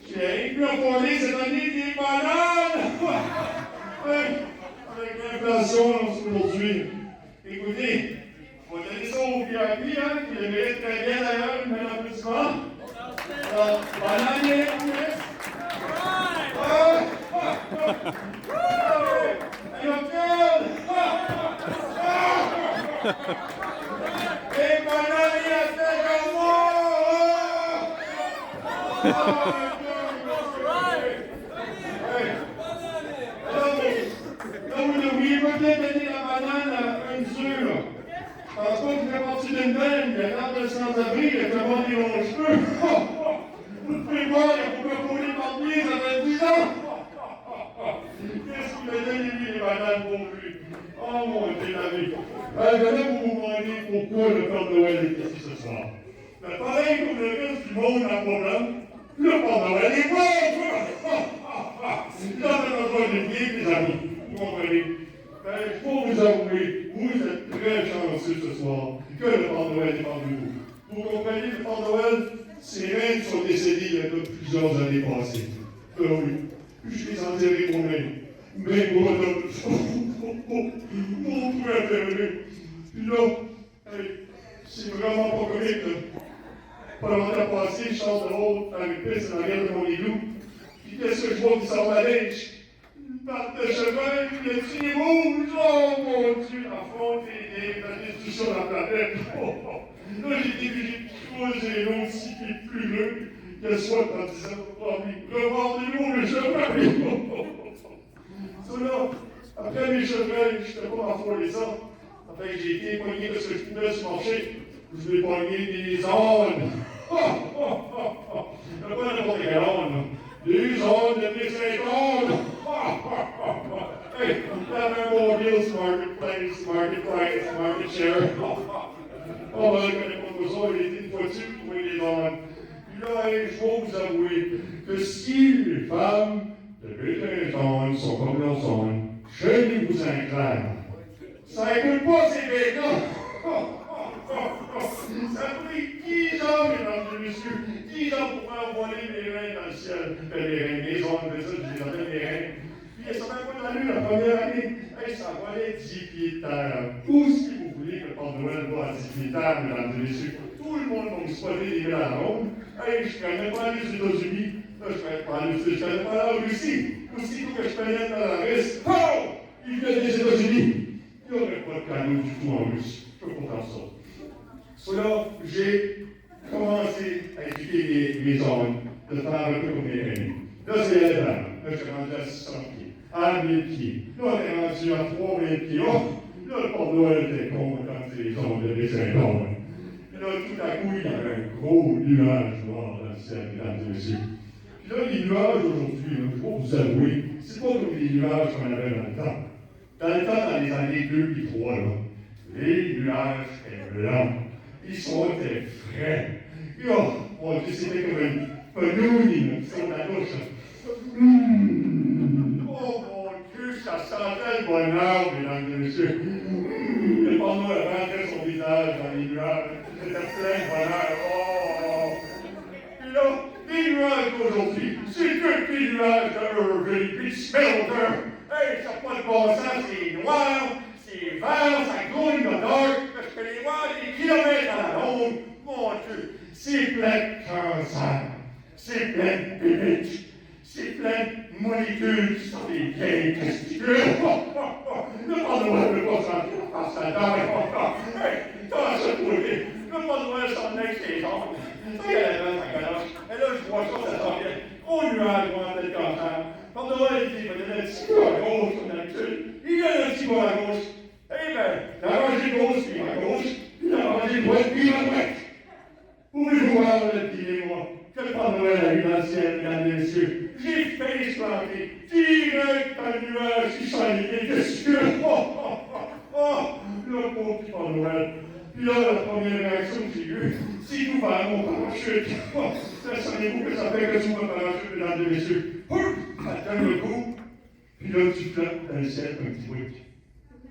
j'ai pu emporter cette année des bananes! Avec l'inflation aujourd'hui. Écoutez, on va donner ça au VIP, hein, qui le mérite très bien d'ailleurs, un applaudissement. Banane, Et banane, il a fait comme moi! Là, vous devriez peut-être donner la banane à une mesure. Parce qu'on fait partie d'une veine, il y a un sans-abri, il y a vraiment des longs cheveux. Vous pouvez voir, il y a beaucoup de poulets par pied, ça fait 10 ans. Qu'est-ce qu'il a donné, lui, les bananes pour lui? Oh mon Dieu, la vie. Maintenant, vous vous demandez pourquoi le Père Noël est ici ce soir. Mais pareil comme le reste du monde a un problème, le Père Noël est pauvre! Il a besoin de pieds, mes amis. Vous comprenez? Il faut vous avouer, vous êtes très chanceux ce soir que le Père Noël est parmi vous. Vous comprenez, le Père Noël, ses reines sont décédées il y a plusieurs années passées. Oui, je les enterrés moi-même. Mais moi, mon frère est puis là, c'est vraiment pas correct. Pas longtemps passé, je sors dehors avec pisse dans l'arrière de mon igloo. Puis qu'est-ce que je vois qui sort de la neige? Une patte de cheval, puis le petit rouge. Oh mon Dieu, la faute et la destruction de la planète. Là, j'ai trouvé l'autre aussi qui est plus bleu. Qu'elle soit en disant, oh oui, revendez-nous le cheval. Cela, après mes chevreuils, je n'étais pas affolé ça. Après, j'ai été poigné de ce que je pouvais sur le marché. Je vais pogner des ânes. Pas n'importe quel âne. Des ânes de Saint-Anne. Hey, t'avais un bon deal sur Marketplace, Market Price, Market Share. Oh, ben, je connais pas tout ça, il était une fois dessus pour trouver des ânes. Puis là, je dois vous avouer que si les femmes de Saint-Anne sont comme leurs ânes, chez-vous un clair. Ça écoute pas ces bêtes-là! Ça a pris 10 ans, mesdames et messieurs, 10 ans pour faire voler mes reins dans le ciel. Les reins, mes ongles, mais ça, je les appelle les reins. Puis ça m'a pas d'allure la première année. Hey, ça volait 10 pieds de terre. Tout ce que vous voulez que le Père Noël va à 10 pieds de terre, mesdames et messieurs. Tout le monde va me spotter des villes à la ronde. Hey, je connais pas les États-Unis. Là, je connais pas la Russie. Aussitôt que je connais la Russie, oh! Il vient des États-Unis. Il n'y aurait pas de canot du tout en Russie. Je peux pas faire ça. Cela, j'ai commencé à éduquer mes hommes de faire un peu comme mes amis. Là, c'est la dame. Là, j'ai rendu à 600 pieds, à 1000 pieds. Là, on est rendu à 3000 pieds. Oh! Là, le Père Noël était content de les hommes de Saint-Anne. Puis là, tout à coup, il y avait un gros nuage noir dans le ciel, mesdames et messieurs. Puis là, les nuages aujourd'hui, je vais vous avouer, c'est pas comme les nuages qu'on avait dans le temps. Dans le temps, dans les années 2 et 3, là, les nuages étaient blancs. Ils sont très frais. Et oh, mon Dieu, c'était comme un nouille sur la gauche. Oh mon Dieu, ça sentait le bonheur, mesdames et messieurs. Le pendant rentrait son visage dans les nuages. C'était plein de bonheur. Oh! Puis là, les nuages d'aujourd'hui, c'est que des nuages de Irving, puis Smelter. Hey, ça n'a pas de bon sens, c'est noir, c'est vert, ça grouille dans le dark, parce que les voir des kilomètres à la ronde. Mon Dieu, c'est plein de cancer, c'est plein de bébites, c'est plein de molécules qui sont des vieilles testicules. Le Père-Noël ne veut pas sentir par sa dent. Hey, t'as ce côté, le Père-Noël s'en est ses ongles. Ça y est, la galoche. Et là, je vois ça, ça s'en vient. Au nuage, on a le cancer. Père-Noël, il dit, il y a un petit peu à gauche, comme d'habitude. Il y a un petit peu à gauche. Eh bien, la rangée gauche, puis à gauche, puis la rangée droite, puis à droite. Pouvez-vous voir le dîner, moi, que le Père Noël a eu dans le ciel, mesdames et messieurs? J'ai failli se planter, direct dans le nuage, qui s'en est dessus. Oh, le pauvre petit Père Noël. Puis là, la première réaction que j'ai eue, c'est d'ouvrir mon parachute. Savez-vous que ça fait que sur mon parachute, mesdames et messieurs? Pouf! Ça donne le coup, puis là, tu flottes dans le ciel comme un petit bruit.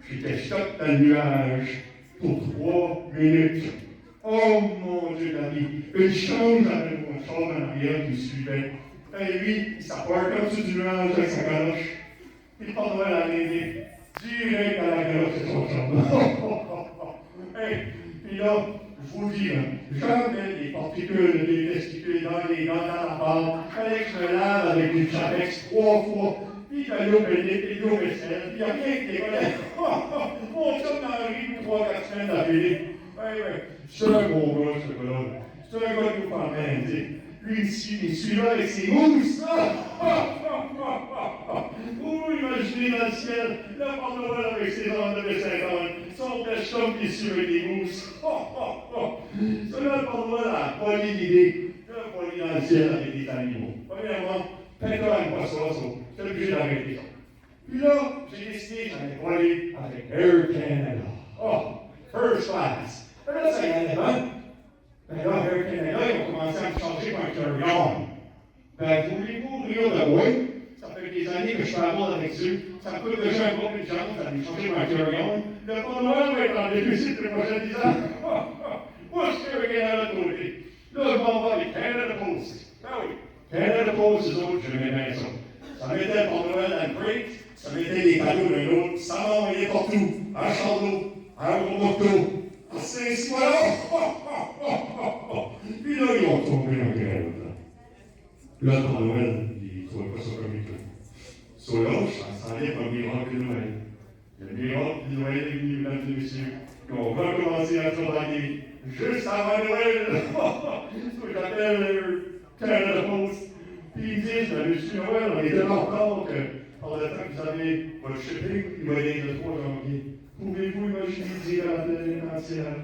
J'étais stock dans le nuage pour 3 minutes. Oh mon Dieu, l'ami, une change avec mon char en arrière qui me suivait. Et lui, il s'apporte comme sur du nuage avec sa galoche. Il pendant la l'aider, direct à la galoche de son char. Hey, puis là, je vous dis, jamais les particules, les testicules dans les dents, dans la barbe. Il fallait que je me lave avec une chapex 3 fois. Puis il l'eau bénite, puis l'eau vaisselle, puis il n'y a rien qui décollait. Mon chum dans la rue, 3-4 semaines d'affilée. Oui, c'est un bon gars, ce gars-là. C'est un gars qui nous parle, lui, il suit là avec ses mousses. Vous imaginez dans le ciel, le Père Noël avec ses dents de vaisselle, son pêche-homme qui suit avec des mousses. Cela, le Père Noël a pas l'idée de voler dans le ciel avec des animaux. Premièrement, Pétain n'aime pas ça, c'est obligé d'arrêter ça. Puis là, j'ai décidé que j'allais voler avec Air Canada. Oh, first class. Et là, ça y allait bien. Ben là, Air Canada, ils ont commencé à me changer par un carry-on. Ben, voulez-vous rire de moi? Ça fait des années que je fais amour avec eux. Ça me coûte déjà un gros peu de chance d'aller changer par un carry-on. Le Père Noël va être en déficit les prochains 10 ans. Moi, je suis Air Canada de côté. Là, je m'en vais avec Canada Post. Ben oui. Canada Post, eux autres, j'aimais bien ça. Ça mettait le Père Noël dans le crate, ça mettait les cadeaux d'un autre, ça m'envoyait partout. À Charlot, à Romoto, à Saint-Cyboire. Puis là, ils ont tombé en grève. Là, le Père Noël, il ne trouvait pas ça comme il faut. Sur là, ça s'en est comme miracle de Noël. Le miracle de Noël est venu, mesdames et messieurs. Et on va commencer à travailler juste avant Noël. Ce que j'appelle Canada Post. Puis ils disent, monsieur Noël, on est tellement content que par le temps que vous avez votre shipping, il va être le 3 janvier. Pouvez-vous imaginer dire à la télé entière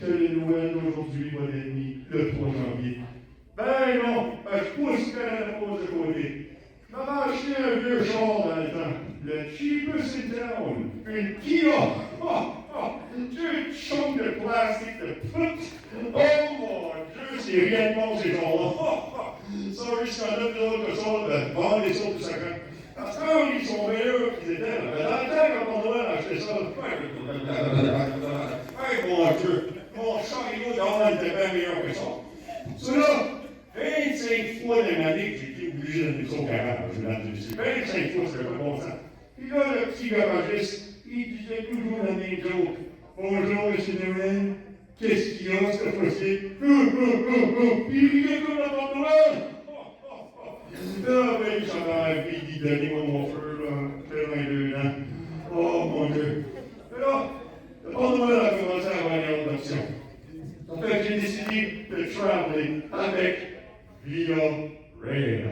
que le Noël d'aujourd'hui va être mis le 3 janvier? Ben non, je pousse Canada Post de côté. Maman a acheté un vieux char dans le temps, le cheapest in town, une Kia. Une chambre de plastique de pute. Oh mon Dieu, c'est rien de bon ces gens-là. Ça, jusqu'à 9 autres que ça, de vendre les autres de 50. Parce qu'ils sont meilleurs qu'ils étaient. Mais dans le temps, quand on doit acheter ça, hey, mon Dieu, mon chariot d'or était bien meilleur que ça. Cela, 25 fois dans l'année que j'ai été obligé de mettre ça au garage, mesdames et messieurs. 25 fois, c'est pas bon sens. Puis là, le petit garagiste, il disait toujours la même joke. Bonjour, monsieur Noël. Qu'est-ce qu'il y a cette fois-ci? Il riait comme la Père Noël. Ah, ben, j'avais envie d'y donner mon feu, là, 22 ans. Oh, mon Dieu. Et là, le Père Noël a commencé à avoir une autre option. En fait, j'ai décidé de traveler avec Via Rail.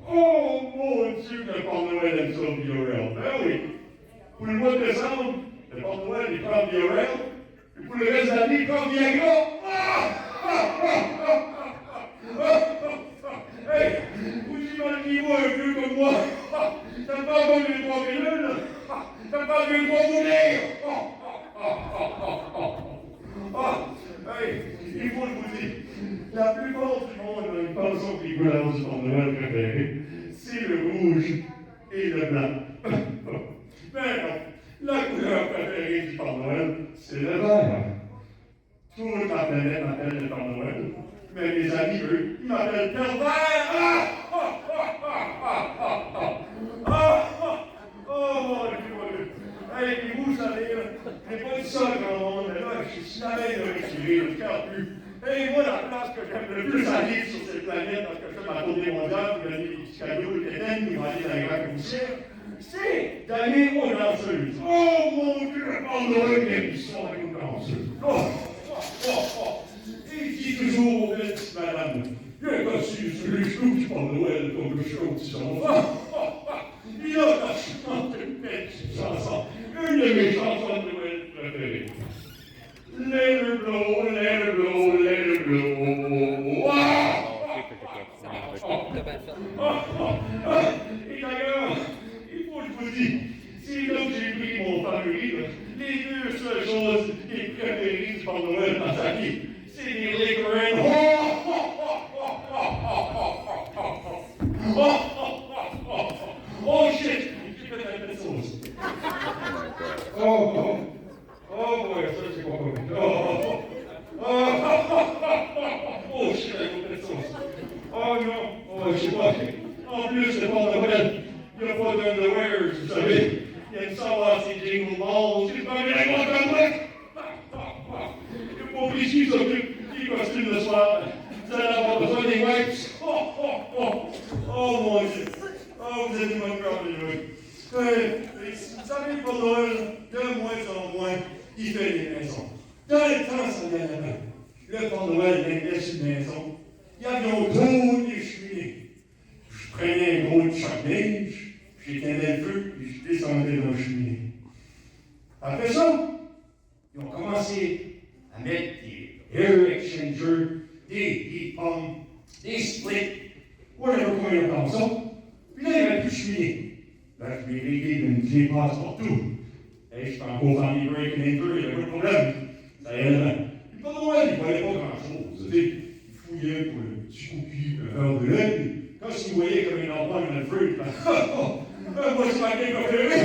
Oh, mon Dieu, le Père Noël aime ça, Via Rail. Ben oui. Pour le mois de décembre, le Père Noël, il prend Via Rail. Et pour le reste de l'année, il prend Viagra. Hey, vous imaginez-vous un vieux comme moi? T'as pas besoin de 3 pilules? T'as pas besoin de 3 mourir? Hey, il faut le vous dire, la plupart du monde planète m'appelle le Père Noël. Mais mes amis, eux, ils m'appellent pervers! Oh mon Dieu, mon Dieu! Hey, puis vous savez, j'ai pas dit ça à grand monde, mais là, je suis la veille de respirer, je ne garde plus. Et moi, la place que j'aime le plus à vivre sur cette planète, parce que je fais ma tournée mondiale, pour donner des petits cadeaux, des éthèmes, qui vont aller dans les graves poussières, c'est d'aller aux danseuses. Oh mon Dieu, le Père Noël vient l'histoire avec une danseuse. Il dit toujours aux belles petites madames, viens t'assis sur les genoux du Père Noël comme le chien au petit enfant. Il a chanté une belle petite chanson, une de mes chansons de Noël préférées. Let her blow, let her blow, let her blow. Et d'ailleurs, il faut que je vous dise, c'est là que j'ai pris mon favori, les deux seules choses qui préférées du Père Noël dans sa vie, c'est des liquor and oh shit! J'ai fait un peu de sauce. Oh boy, ça c'est pas bon. Oh shit, j'ai fait de sauce. Oh non, je sais pas. En plus, c'est pas Noël. Il n'y a pas d'underwear, vous savez. Il y a une savoir, c'est jingle balls. C'est pas bien, moi, comme moi. Le pauvre ici s'occupe du costume le soir. Vous allez avoir besoin des wipes. Oh mon Dieu. Oh, vous êtes une bonne carte, les joueurs. Vous savez, pour Noël, de moins en moins, il fait des maisons. Dans le temps, ça vient là-bas. Le Père Noël laisse une maison. Il y avait un gros des cheminées. Je prenais un gros de chaque neige, j'éteignais le feu, et je descendais dans le cheminée. Après ça, ils ont commencé à mettre des air exchangers, des heat pumps, des splits, whatever comment ils appellent ça. Puis là, il n'y avait plus de cheminée. Là, je m'ai réglé d'une clé passe partout. Et je suis encore dans les break and enter, il n'y avait pas de problème. Ça allait bien. Puis pas de Noël, il ne fallait pas grand-chose. Il fouillait pour le petit cookie, un verre de lait. Quand il voyait comme un enfant dans le feu, il disait moi, c'est ma game préférée.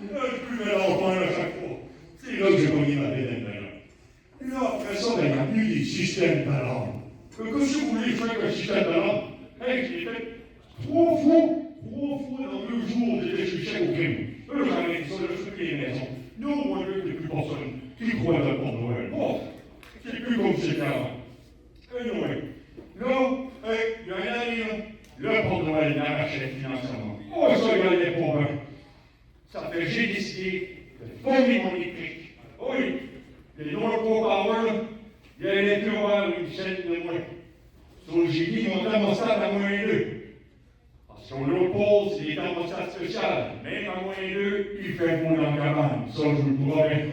Je buvais l'enfant à chaque fois. C'est là que j'ai pogné ma bédaine d'ailleurs. Et là, après ça, il n'y a plus des systèmes d'alarme. Que si vous voulez faire un système d'alarme, hey, je l'ai fait 3 fois dans 2 jours, j'étais chez Chèque au crime. Eux, j'avais dit ça, là, je fais les maisons. Nous, moi, il n'y a plus personne qui croit dans le Père Noël. Oh, c'est plus comme c'était avant. Anyway, là, il y a une année, le Père Noël l'arrachait financièrement. Oh, ça, il y a des problèmes. Ça fait, j'ai décidé de former mon électrique. Oh oui, les North Power, il y a un électroir une chaîne de moins. Donc, j'ai mis mon thermostat à -2. Parce qu'on l'oppose, c'est des thermostats spéciaux. Même à -2, il fait bon dans la cabane. Ça, je vous le promets.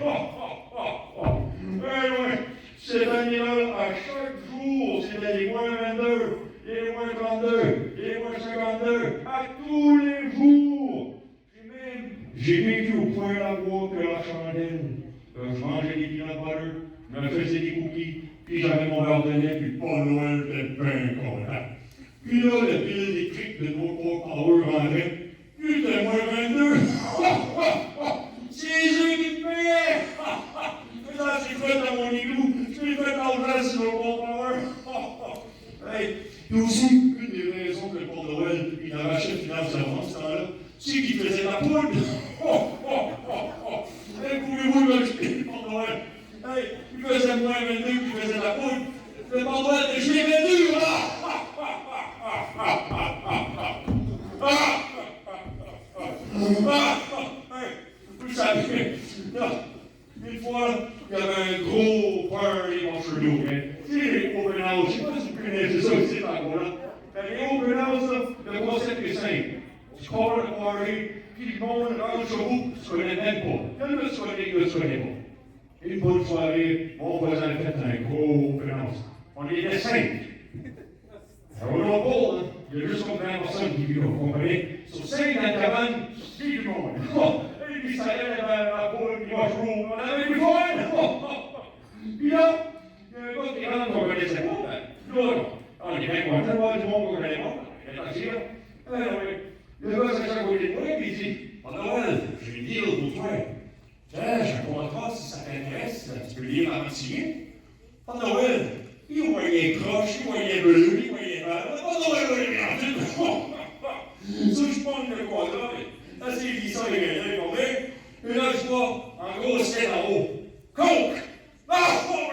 Ouais. Cette année-là, à chaque jour, c'était les -22, les -32, les -52, à tous les jours. J'ai vécu au point la boîte que la chandelle. Je mangeais des peanut butter, je me faisais des cookies, puis j'avais mon verre de lait, puis Père Noël était bien content. Puis là, le pile électrique de nos Power rendait, puis c'était -22. C'est eux qui me payaient! Ça, c'est fait dans mon igloo, je l'ai fait dans le reste de nos Power. Hey, puis aussi, une des raisons que le Père Noël, il arrachait financièrement ce temps-là, c'est qu'il faisait la poudre. Hey, pouvez-vous m'expliquer, Père Noël? Hey, il faisait -22, il faisait la poudre. Le Père Noël, je l'ai vendu, là! Vous savez, là, une fois, il y avait un gros party en Chenoux. C'est les open house, je ne sais pas si vous connaissez ça ici, par là. Les open house, le concept est simple. Tu pars le party, puis le monde rentre chez vous, tu ne connais même pas. Quel que soit les gars, tu ne connais pas. Une bonne soirée, mon voisin a fait un gros open house. On était 5. Alors, on n'a pas, il y a juste comme 20 personnes qui vivent, vous comprenez? Sur 5 dans la cabane, c'est du monde. Et puis ça y est, la poule, puis mushroom, on avait du fun! Puis là, il y a un gars qui rentre qu'on ne connaissait pas. Là, on est bien content de voir du monde qu'on ne connaît pas. Il est assis là. Le gars s'est à côté de moi, puis il dit, oh Noël, j'ai une deal pour toi. Tiens, j'ai un contrat, si ça t'intéresse, tu peux lire avant de signer. À Noël, il voyait croche, il voyait bleu, il voyait vert. À Noël, il voyait ça, je pense que quoi, là, c'est glissant, il est bien tombé. Et là, je vois un gros ciel en haut. Coke! Ah, oh,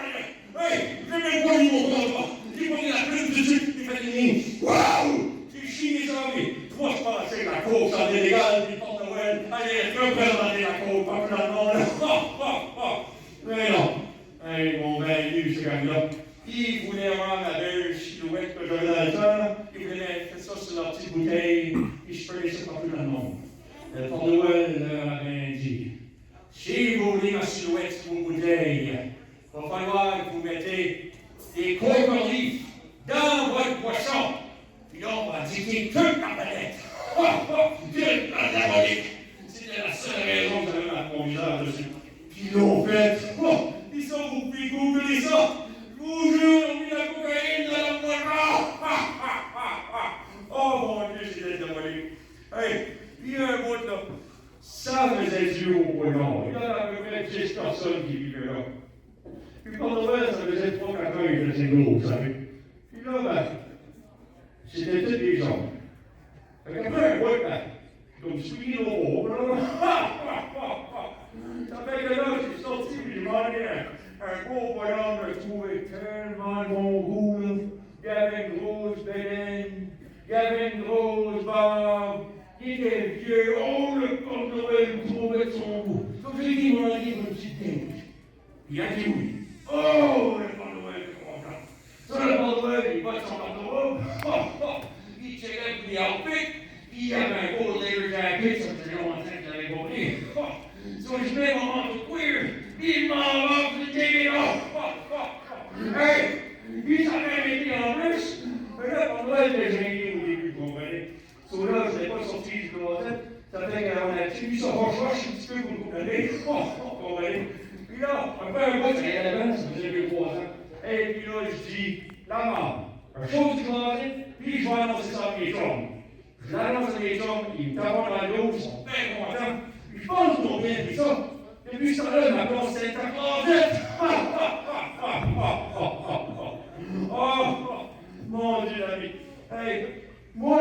hey, j'ai même pas eu mon temps, j'ai pris la plume tout de suite, j'ai fait une ligne. Waouh! J'ai chié ça, mais moi, je pensais que la coke, ça allait légal, puis pour Noël, allez, représenter la coke, pas finalement, là. Mais non. Hey, mon ben, lui, ce gars-là, il voulait avoir la belle silhouette que j'avais dans le temps, il voulait faire ça sur leur petite bouteille, et je prenais ça partout dans le monde. Le Père Noël leur avait dit, si vous voulez ma silhouette sur vos bouteilles, il va falloir que vous mettez des cocolives dans votre boisson. Puis là, on va indiquer que la palette. Que la diabolique. C'était la seule raison que j'avais ma convisage dessus. Puis ils l'ont fait. Ils sont, vous pouvez googler ça. Je vous jure, on met la cocaïne dans la boisson. Oh mon Dieu, c'était diabolique. Hey, il y a un bout là. Ça faisait Dieu au poignon. Il y en a à peu près 10 personnes qui vivaient là. Puis pour Noël, ça faisait 3-4 ans qu'ils faisaient gros, vous savez. Puis là, ben, c'était tous des gens. Fait qu'après un bout, ben, comme celui au haut, là, ça fait que là, j'ai sorti, puis j'ai demandé un gros bonhomme, je le trouvais tellement de bon goût, là. Il avait une grosse bédaine, il avait une grosse barbe. Il était vieux, oh, le Père Noël me trouvait de son goût. Donc j'ai dit, mon ami, une petite tête. Il a dit oui. Oh, le Père Noël est content. Ça, le Père Noël, il va de son garde-robe. Il tirait pour les outfits. Il avait un gros leather jacket, ça faisait longtemps que j'avais compris. So je mets mon manteau queer. Il m'en va pour le télé. Hey, il s'avait été en plus. Mais là, Père Noël, j'ai gêné au début, vous comprenez? So là, je n'ai pas sorti du closet. Ça fait qu'on a tué ça roche un petit peu pour le couper. Vous comprenez? Puis là, après un mois, ça y avait, ça faisait 2-3 ans. Et puis là, je dis, la mort, un chose du closet, puis je vais annoncer ça à mes chums. Je l'annonce à mes chums, ils me tapent dans le dos, ils sont bien contents. Puis je pense qu'ils ont bien pris ça. Et puis ce temps-là, ma place, c'est un closet. Oh, mon Dieu, l'ami. Hey, moi,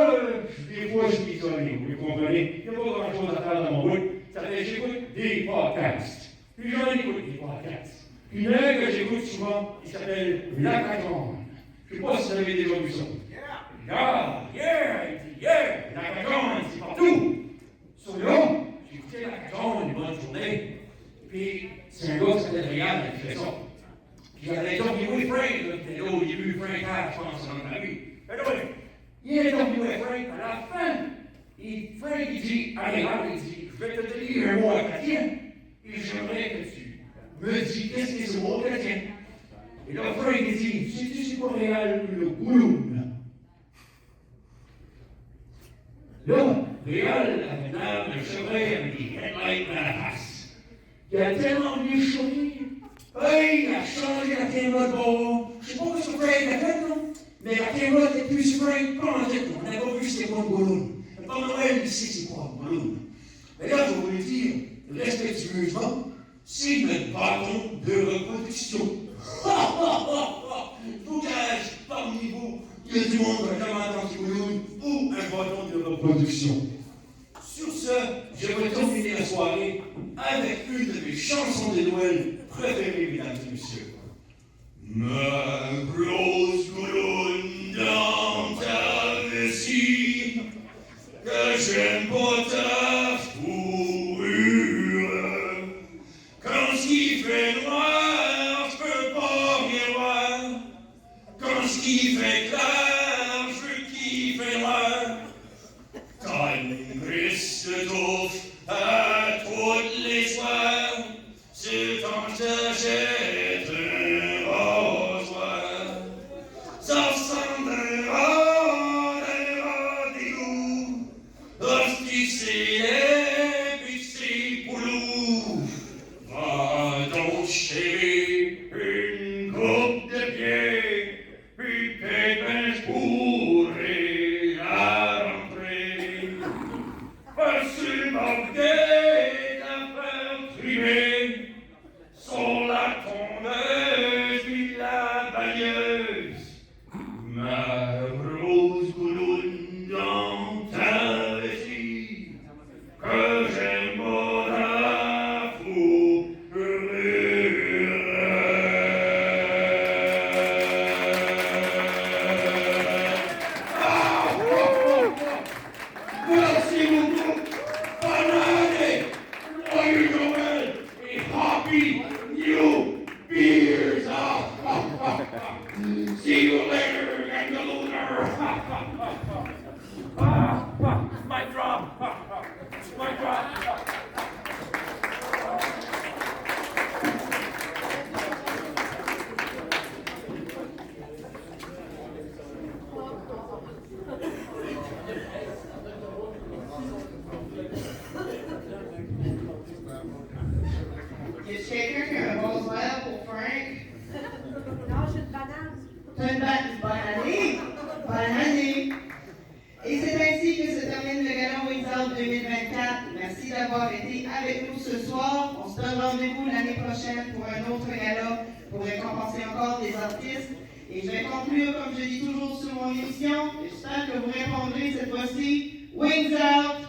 des fois, je suis isolé, vous comprenez? Il n'y a pas grand-chose à faire dans mon bout. Ça fait que j'écoute des podcasts. Puis j'en écoute des podcasts. Puis il y en a un que j'écoute souvent, il s'appelle La Cajone. Je ne sais pas si vous avez déjà vu ça. La Cajone, c'est partout. Sur là, j'ai écouté La Cajone une bonne journée. Puis c'est un gars qui s'appelle Réal qui fait ça. Puis il y avait interviewé Frank, là, qui était là au début, Frank H, je pense, dans la vie. Il a interviewé Frank à la fin. Et Frank, il dit, allez, il dit, je vais te dire un mot acadien. Et j'aimerais que tu me dis qu'est-ce que c'est ce mot chrétien. Et là, Frank il dit, sais-tu c'est quoi Réal, le gouloum? Là, Réal avait l'air d'un chevreuil avec des headlights dans la face. Il a tellement bien choisi. Hey, il a changé la caméra de bord. Je sais pas ce que Frank a fait, non? Mais la caméra était plus Frank, pas en tête. On n'a pas vu c'était quoi le gouloum. Le Père Noël, il sait c'est quoi le gouloum. Mais là, je vais vous le dire, respectueusement, c'est notre bâton de reproduction. Vous cache parmi vous, il y a du monde qui a jamais entendu gouloum ou un bâton de reproduction. Sur ce, je vais terminer la soirée avec une de mes chansons de Noël préférées, mesdames et messieurs. Ma grosse colonne dans ta vessie, que j'aime pas ta fourrure. Quand ce qui fait noir, je peux pas rien voir. Quand ce qui fait clair, je kiffe noir. T'as une triste touffe à tous les soirs, c'est quand je jette un rasoir. Ça ressemble à un d'égout, hostie c'est puis c'est poulou. Va donc chérie, une coupe de pied, puis pépin je pourrai la rentrer. Sur mon se donne rendez-vous l'année prochaine pour un autre gala pour récompenser encore des artistes. Et je vais conclure, comme je dis toujours sur mon émission. J'espère que vous répondrez cette fois-ci. Wings out!